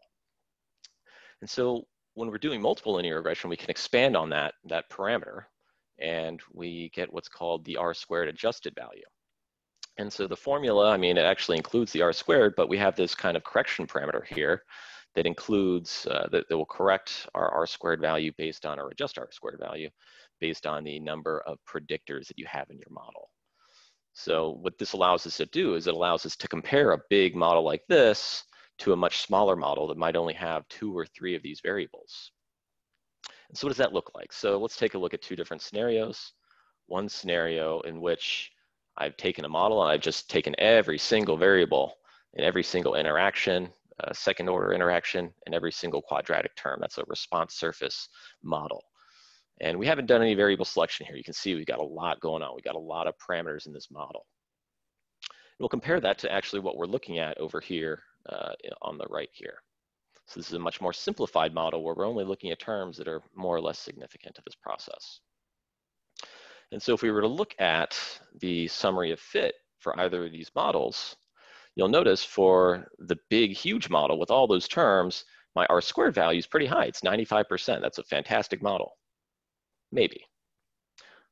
And so when we're doing multiple linear regression, we can expand on that parameter, and we get what's called the R-squared adjusted value. And so the formula, I mean, it actually includes the R-squared, but we have this kind of correction parameter here that includes, that will correct our R-squared value based on, or adjust R-squared value based on the number of predictors that you have in your model. So what this allows us to do is it allows us to compare a big model like this to a much smaller model that might only have 2 or 3 of these variables. And so what does that look like? So let's take a look at 2 different scenarios. One scenario in which I've taken a model and I've just taken every single variable in every single interaction, second order interaction, and every single quadratic term. That's a response surface model. And we haven't done any variable selection here. You can see we've got a lot going on. We've got a lot of parameters in this model. We'll compare that to actually what we're looking at over here on the right here. So this is a much more simplified model where we're only looking at terms that are more or less significant to this process. And so if we were to look at the summary of fit for either of these models, you'll notice for the big, huge model with all those terms, my R-squared value is pretty high. It's 95%. That's a fantastic model. Maybe.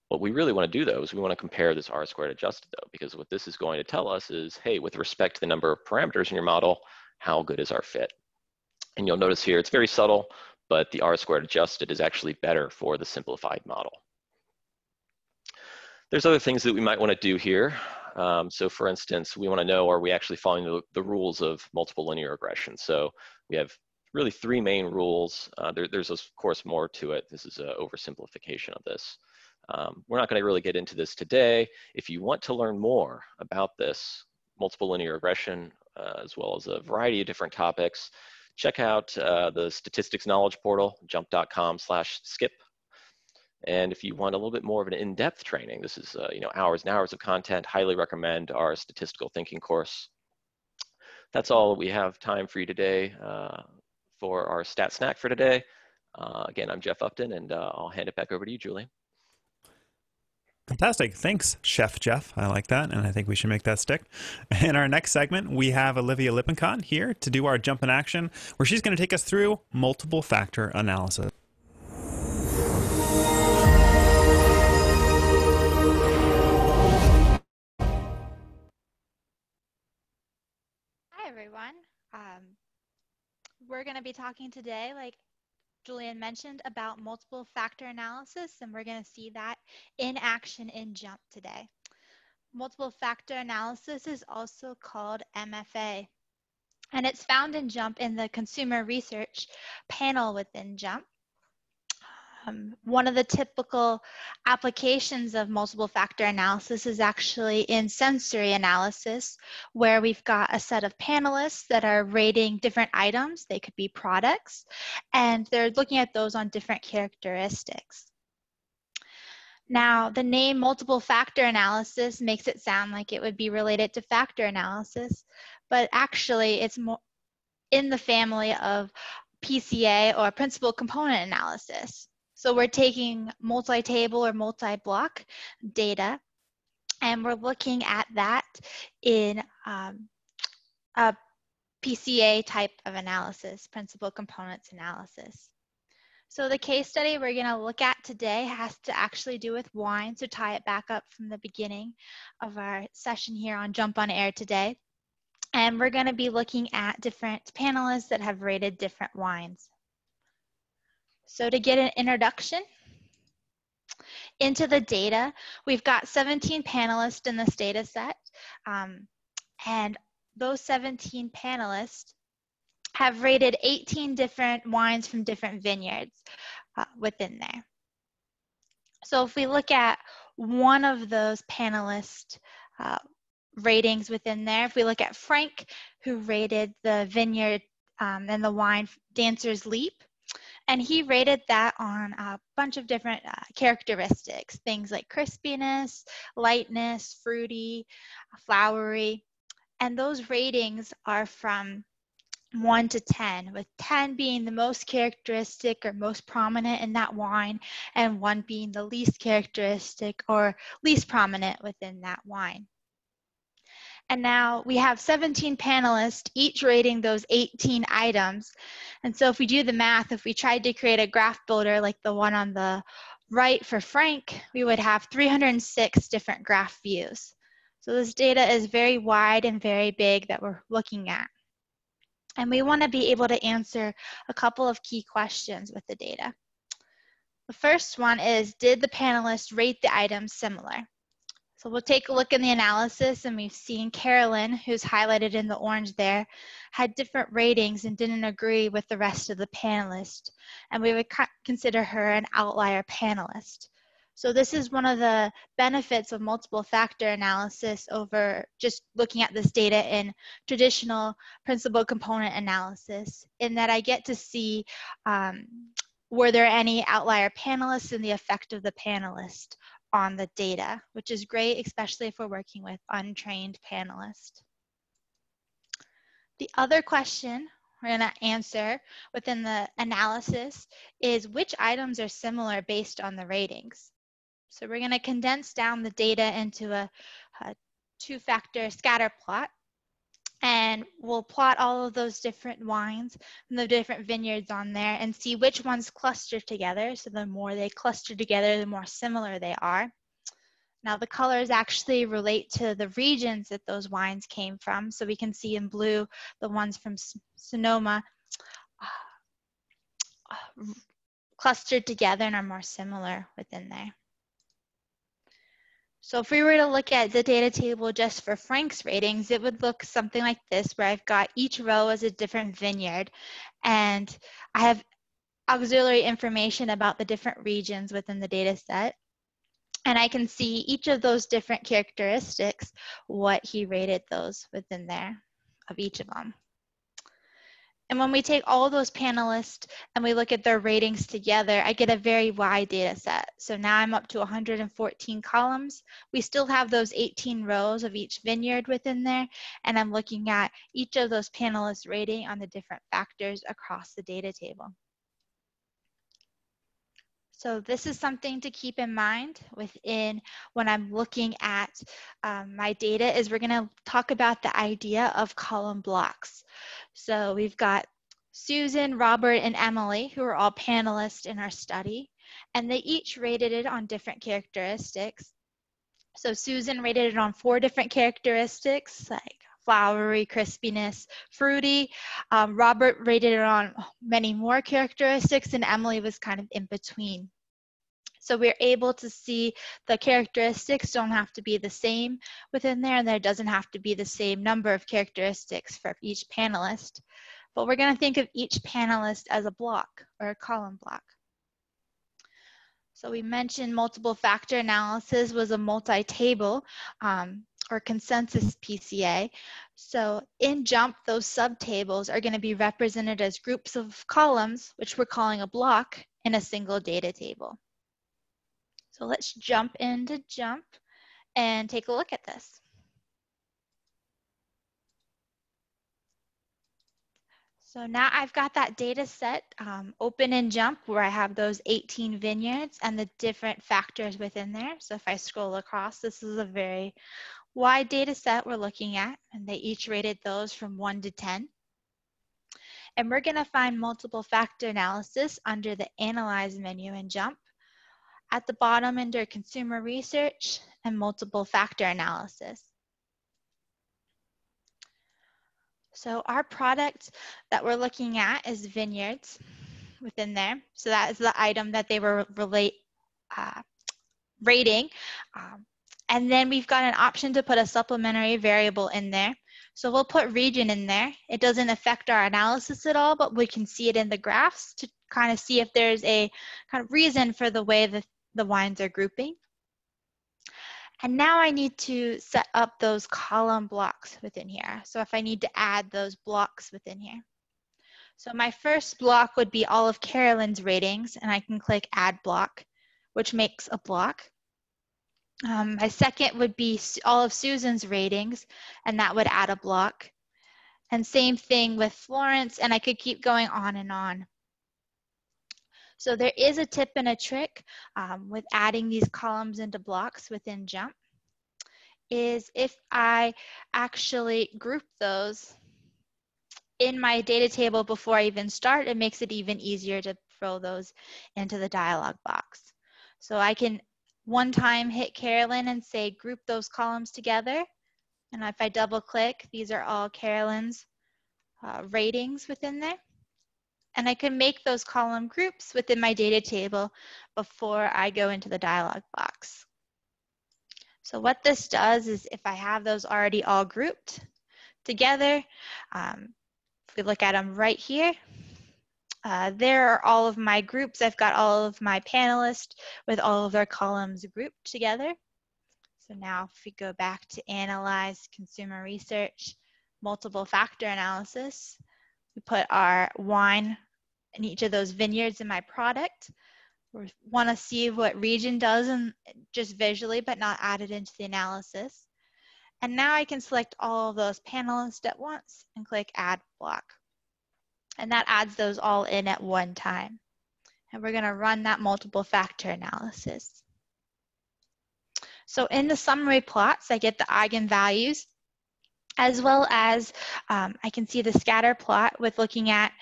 What we really want to do, though, is we want to compare this R-squared adjusted, though, because what this is going to tell us is, hey, with respect to the number of parameters in your model, how good is our fit? And you'll notice here, it's very subtle, but the R-squared adjusted is actually better for the simplified model. There's other things that we might want to do here. So for instance, we want to know, are we actually following the rules of multiple linear regression? So we have really 3 main rules. There's of course more to it. This is an oversimplification of this. We're not going to really get into this today. If you want to learn more about this multiple linear regression, as well as a variety of different topics, check out the statistics knowledge portal, jump.com/skip. And if you want a little bit more of an in-depth training, this is hours and hours of content. Highly recommend our statistical thinking course. That's all we have time for you today for our stat snack for today. Again, I'm Jeff Upton, and I'll hand it back over to you, Julie. Fantastic. Thanks, Chef Jeff. I like that, and I think we should make that stick. In our next segment, we have Olivia Lippincott here to do our jump in action, where she's going to take us through multiple factor analysis. Hi, everyone. We're going to be talking today, like Julian mentioned, about multiple factor analysis, and we're going to see that in action in JMP today. Multiple factor analysis is also called MFA, and it's found in JMP in the consumer research panel within JMP. One of the typical applications of multiple factor analysis is actually in sensory analysis, where we've got a set of panelists that are rating different items. They could be products, and they're looking at those on different characteristics. Now, the name multiple factor analysis makes it sound like it would be related to factor analysis, but actually it's more in the family of PCA, or principal component analysis. So we're taking multi-table or multi-block data, and we're looking at that in a PCA type of analysis, principal components analysis. So the case study we're going to look at today has to actually do with wine, so tie it back up from the beginning of our session here on JMP On Air today. And we're going to be looking at different panelists that have rated different wines. So to get an introduction into the data, we've got 17 panelists in this data set, and those 17 panelists have rated 18 different wines from different vineyards within there. So if we look at one of those panelist ratings within there, if we look at Frank, who rated the vineyard and the wine Dancer's Leap, and he rated that on a bunch of different characteristics, things like crispiness, lightness, fruity, flowery. And those ratings are from 1 to 10, with 10 being the most characteristic or most prominent in that wine, and 1 being the least characteristic or least prominent within that wine. And now we have 17 panelists, each rating those 18 items. And so if we do the math, if we tried to create a graph builder like the one on the right for Frank, we would have 306 different graph views. So this data is very wide and very big that we're looking at. And we want to be able to answer a couple of key questions with the data. The first one is, did the panelists rate the items similar? So we'll take a look in the analysis, and we've seen Carolyn, who's highlighted in the orange there, had different ratings and didn't agree with the rest of the panelists. And we would consider her an outlier panelist. So this is one of the benefits of multiple factor analysis over just looking at this data in traditional principal component analysis, in that I get to see were there any outlier panelists and the effect of the panelist on the data, which is great, especially if we're working with untrained panelists. The other question we're going to answer within the analysis is, which items are similar based on the ratings? So we're going to condense down the data into a two-factor scatter plot, and we'll plot all of those different wines from the different vineyards on there and see which ones cluster together. So the more they cluster together, the more similar they are. Now the colors actually relate to the regions that those wines came from. So we can see in blue the ones from Sonoma clustered together and are more similar within there. So if we were to look at the data table just for Frank's ratings, it would look something like this, where I've got each row as a different vineyard, and I have auxiliary information about the different regions within the data set. And I can see each of those different characteristics, what he rated those within there of each of them. And when we take all those panelists and we look at their ratings together, I get a very wide data set. So now I'm up to 114 columns. We still have those 18 rows of each vineyard within there, and I'm looking at each of those panelists' rating on the different factors across the data table. So this is something to keep in mind within when I'm looking at my data is we're going to talk about the idea of column blocks. So we've got Susan, Robert, and Emily, who are all panelists in our study, and they each rated it on different characteristics. So Susan rated it on 4 different characteristics, like flowery, crispiness, fruity. Robert rated it on many more characteristics, and Emily was kind of in between. So we're able to see the characteristics don't have to be the same within there, and there doesn't have to be the same number of characteristics for each panelist. But we're going to think of each panelist as a block or a column block. So we mentioned multiple factor analysis was a multi-table or consensus PCA. So in JMP, those subtables are going to be represented as groups of columns, which we're calling a block in a single data table. So let's jump into JMP and take a look at this. So now I've got that data set open in JMP where I have those 18 vineyards and the different factors within there. So if I scroll across, this is a very wide data set we're looking at, and they each rated those from 1 to 10. And we're going to find multiple factor analysis under the Analyze menu in JMP. At the bottom under Consumer Research and Multiple Factor Analysis. So our product that we're looking at is vineyards within there. So that is the item that they were rating. And then we've got an option to put a supplementary variable in there. So we'll put region in there. It doesn't affect our analysis at all, but we can see it in the graphs to kind of see if there's a kind of reason for the way the wines are grouping. And now I need to set up those column blocks within here. So if I need to add those blocks within here. So my first block would be all of Carolyn's ratings, and I can click Add Block, which makes a block. My second would be all of Susan's ratings, and that would add a block. And same thing with Florence, and I could keep going on and on. So there is a tip and a trick with adding these columns into blocks within JMP, is if I actually group those in my data table before I even start, it makes it even easier to throw those into the dialog box. So I can one time hit Carolyn and say group those columns together. And if I double click, these are all Carolyn's ratings within there. And I can make those column groups within my data table before I go into the dialog box. So what this does is if I have those already all grouped together, if we look at them right here, there are all of my groups. I've got all of my panelists with all of their columns grouped together. So now if we go back to Analyze, Consumer Research, Multiple Factor Analysis, we put our wine in each of those vineyards in my product. We want to see what region does and just visually, but not added into the analysis. And now I can select all of those panelists at once and click Add Block. And that adds those all in at one time. And we're going to run that multiple factor analysis. So in the summary plots, I get the eigenvalues, as well as I can see the scatter plot with looking at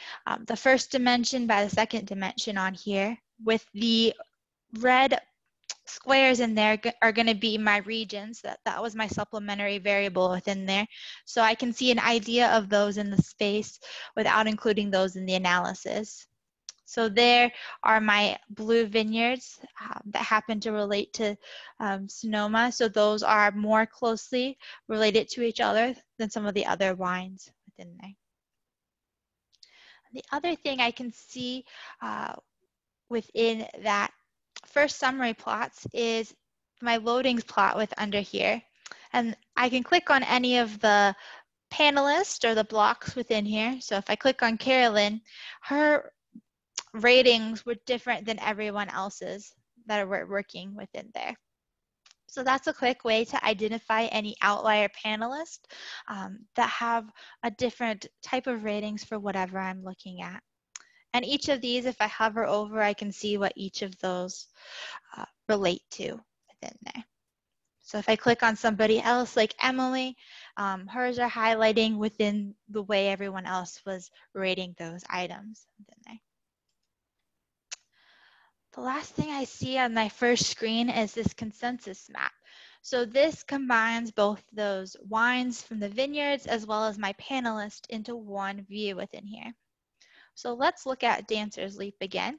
the first dimension by the second dimension on here, with the red squares in there are going to be my regions. That was my supplementary variable within there. So I can see an idea of those in the space without including those in the analysis. So there are my blue vineyards that happen to relate to Sonoma. So those are more closely related to each other than some of the other wines within there. The other thing I can see within that first summary plots is my loadings plot with under here. And I can click on any of the panelists or the blocks within here. So if I click on Carolyn, her ratings were different than everyone else's that are working within there. So that's a quick way to identify any outlier panelists that have a different type of ratings for whatever I'm looking at. And each of these, if I hover over, I can see what each of those relate to within there. So if I click on somebody else like Emily, hers are highlighting within the way everyone else was rating those items within there. The last thing I see on my first screen is this consensus map. So this combines both those wines from the vineyards as well as my panelist into one view within here. So let's look at Dancer's Leap again.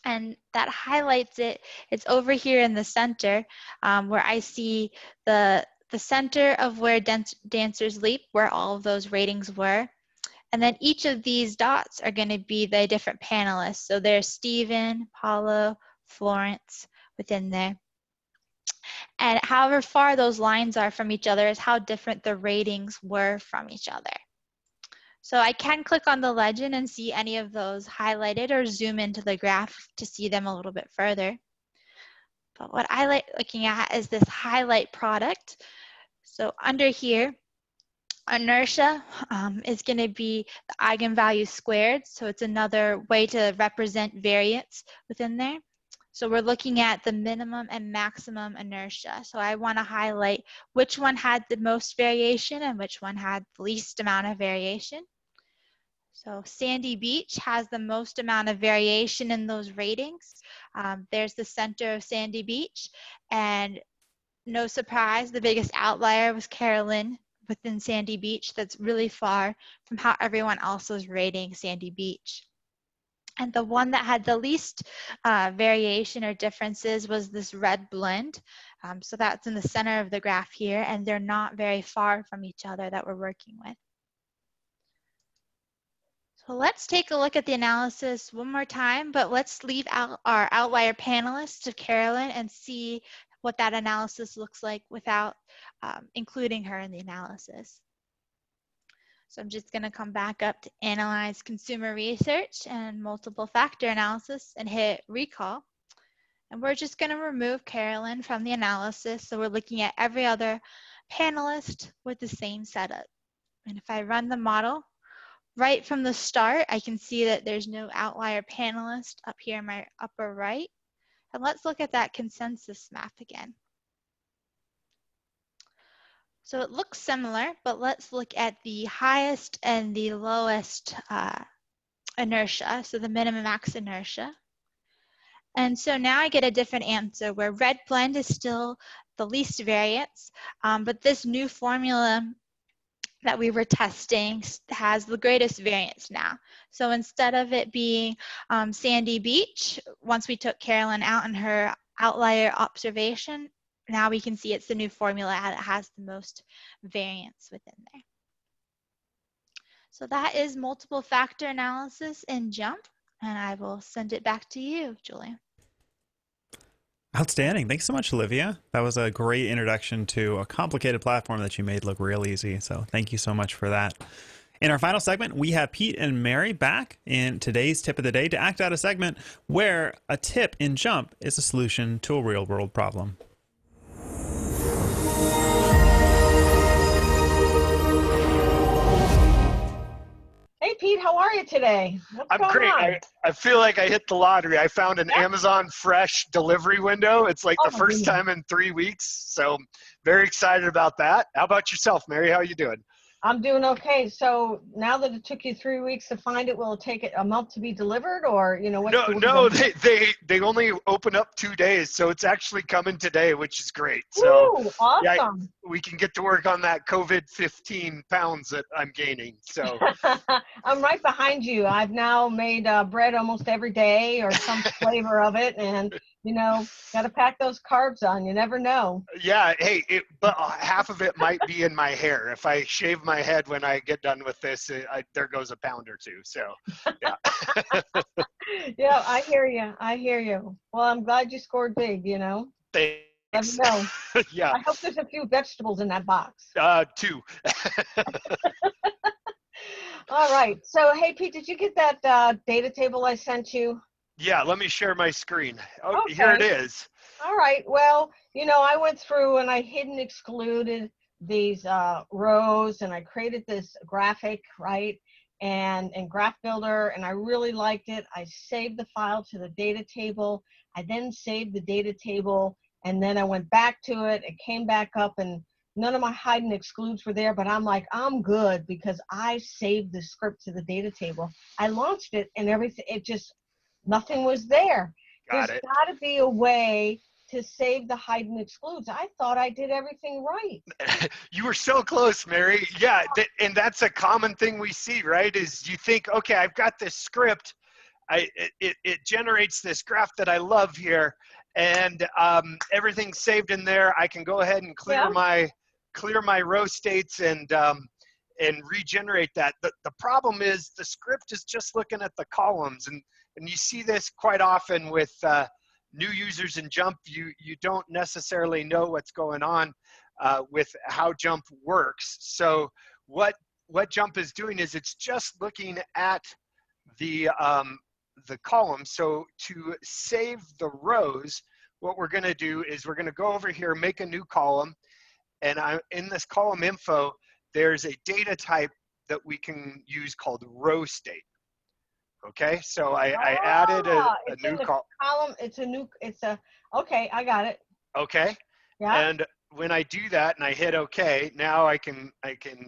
And that highlights it. It's over here in the center where I see the center of where Dancer's Leap, where all of those ratings were. And then each of these dots are going to be the different panelists. So there's Stephen, Paulo, Florence within there. And however far those lines are from each other is how different the ratings were from each other. So I can click on the legend and see any of those highlighted or zoom into the graph to see them a little bit further. But what I like looking at is this highlight product. So under here, inertia is going to be the eigenvalue squared. So it's another way to represent variance within there. So we're looking at the minimum and maximum inertia. So I want to highlight which one had the most variation and which one had the least amount of variation. So Sandy Beach has the most amount of variation in those ratings. There's the center of Sandy Beach, and no surprise, the biggest outlier was Carolyn within Sandy Beach. That's really far from how everyone else was rating Sandy Beach. And the one that had the least variation or differences was this red blend. So that's in the center of the graph here, and they're not very far from each other that we're working with. So let's take a look at the analysis one more time, but let's leave out our outlier panelists to Carolyn and see what that analysis looks like without including her in the analysis. So I'm just going to come back up to Analyze Consumer Research and Multiple Factor Analysis and hit Recall. And we're just going to remove Carolyn from the analysis. So we're looking at every other panelist with the same setup. And if I run the model, right from the start, I can see that there's no outlier panelist up here in my upper right. And let's look at that consensus map again. So it looks similar, but let's look at the highest and the lowest inertia, so the minimum max inertia. And so now I get a different answer where red blend is still the least variance, but this new formula that we were testing has the greatest variance now. So instead of it being Sandy Beach, once we took Carolyn out in her outlier observation, now we can see it's the new formula that has the most variance within there. So that is multiple factor analysis in JMP, and I will send it back to you, Julian. Outstanding. Thanks so much, Olivia. That was a great introduction to a complicated platform that you made look real easy. So thank you so much for that. In our final segment, we have Pete and Mary back in today's tip of the day to act out a segment where a tip in JMP is a solution to a real-world problem. Hey, Pete, how are you today? I'm great. I feel like I hit the lottery. I found an Amazon Fresh delivery window. It's like the first time in 3 weeks. So very excited about that. How about yourself, Mary? How are you doing? I'm doing okay. So now that it took you 3 weeks to find it, will it take it a month to be delivered, or you know what? No, they only open up 2 days, so it's actually coming today, which is great. So ooh, awesome. Yeah, we can get to work on that COVID 15 pounds that I'm gaining. So I'm right behind you. I've now made bread almost every day or some flavor of it, and you know, got to pack those carbs on. You never know. Yeah. Hey, but half of it might be in my hair. If I shave my head when I get done with this, there goes a pound or two. So, yeah. Yeah, I hear you. I hear you. Well, I'm glad you scored big, you know. Thanks. Let me know. Yeah. I hope there's a few vegetables in that box. 2. All right. So, hey, Pete, did you get that data table I sent you? Yeah, let me share my screen. Oh, okay. Here it is. All right. Well, you know, I went through and I hidden excluded these rows, and I created this graphic, right? and Graph Builder, and I really liked it. I saved the file to the data table. I then saved the data table, and then I went back to it. It came back up, and none of my hide and excludes were there, but I'm like, I'm good because I saved the script to the data table. I launched it, and everything, nothing was there. There's got to be a way to save the hide and excludes. I thought I did everything right. You were so close, Mary. Yeah, and that's a common thing we see, right? Is you think, okay, I've got this script. It generates this graph that I love here, and everything's saved in there. I can go ahead and clear my row states and regenerate that. The problem is the script is just looking at the columns, and you see this quite often with new users in JMP. You don't necessarily know what's going on with how JMP works. So what JMP is doing is it's just looking at the columns. So to save the rows, what we're going to do is we're going to go over here, make a new column, and in this column info, there's a data type that we can use called row state. Okay, so I added a new column. Okay, I got it. Okay. Yeah. And when I do that and I hit OK, now I can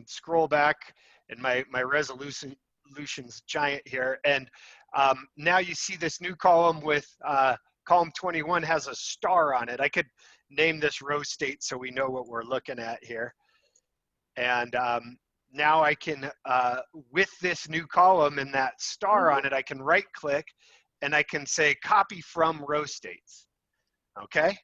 scroll back, and my resolution's giant here. And now you see this new column with column 21 has a star on it. I could name this row state so we know what we're looking at here. And now I can, with this new column and that star on it, I can right click and I can say copy from row states. Okay?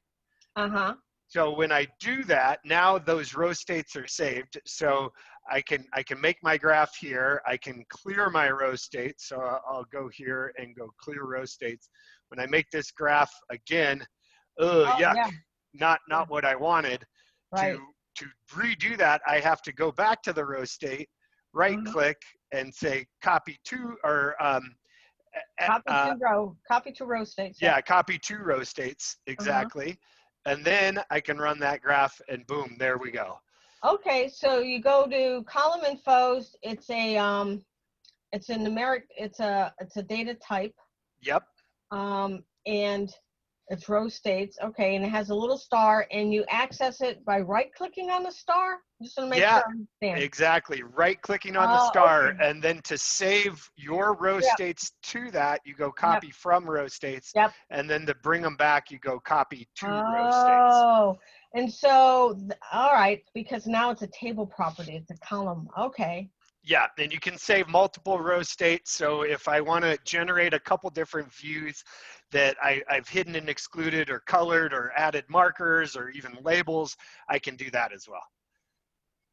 Uh-huh. So when I do that, now those row states are saved. So I can make my graph here. I can clear my row states. So I'll go here and go clear row states. When I make this graph again, yuck, yeah. Not what I wanted. Right. To redo that, I have to go back to the row state, right click, and say copy to, or copy to row states. Yeah, copy to row states, exactly. And then I can run that graph, and boom, there we go. Okay, so you go to column infos. It's a numeric. It's a data type. Yep. And it's row states. Okay, and it has a little star, and you access it by right-clicking on the star. Just to make sure I understand. Exactly. Right-clicking on the star, and then to save your row states to that, you go copy from row states. Yep. And then to bring them back, you go copy to row states. Oh, and so all right, because now it's a table property. It's a column. Okay. Yeah, and you can save multiple row states. So if I want to generate a couple different views that I've hidden and excluded or colored or added markers or even labels, I can do that as well.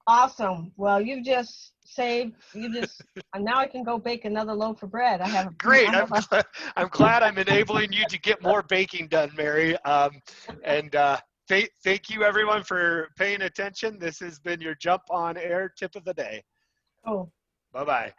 Awesome. Well, you've just saved, and now I can go bake another loaf of bread. I have Great. I'm glad I'm enabling you to get more baking done, Mary. Thank you everyone for paying attention. This has been your JMP On Air tip of the day. Oh. Bye-bye.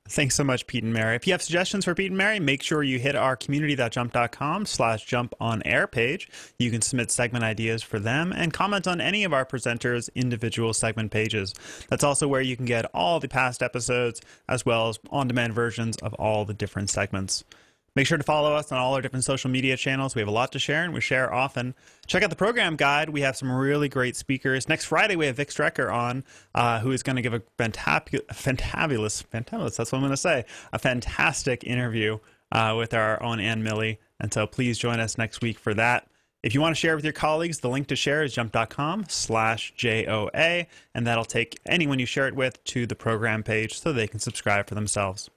Thanks so much, Pete and Mary. If you have suggestions for Pete and Mary, make sure you hit our community.jmp.com/JMPOnAir page. You can submit segment ideas for them and comment on any of our presenters' individual segment pages. That's also where you can get all the past episodes as well as on-demand versions of all the different segments. Make sure to follow us on all our different social media channels. We have a lot to share, and we share often. Check out the program guide. We have some really great speakers. Next Friday, we have Vic Strecker on, who is going to give a fantabulous, that's what I'm going to say, a fantastic interview with our own Ann Milley. And so please join us next week for that. If you want to share with your colleagues, the link to share is jmp.com/JOA, and that'll take anyone you share it with to the program page so they can subscribe for themselves.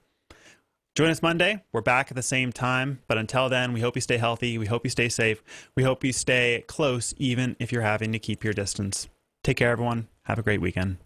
Join us Monday. We're back at the same time. But until then, we hope you stay healthy. We hope you stay safe. We hope you stay close, even if you're having to keep your distance. Take care, everyone. Have a great weekend.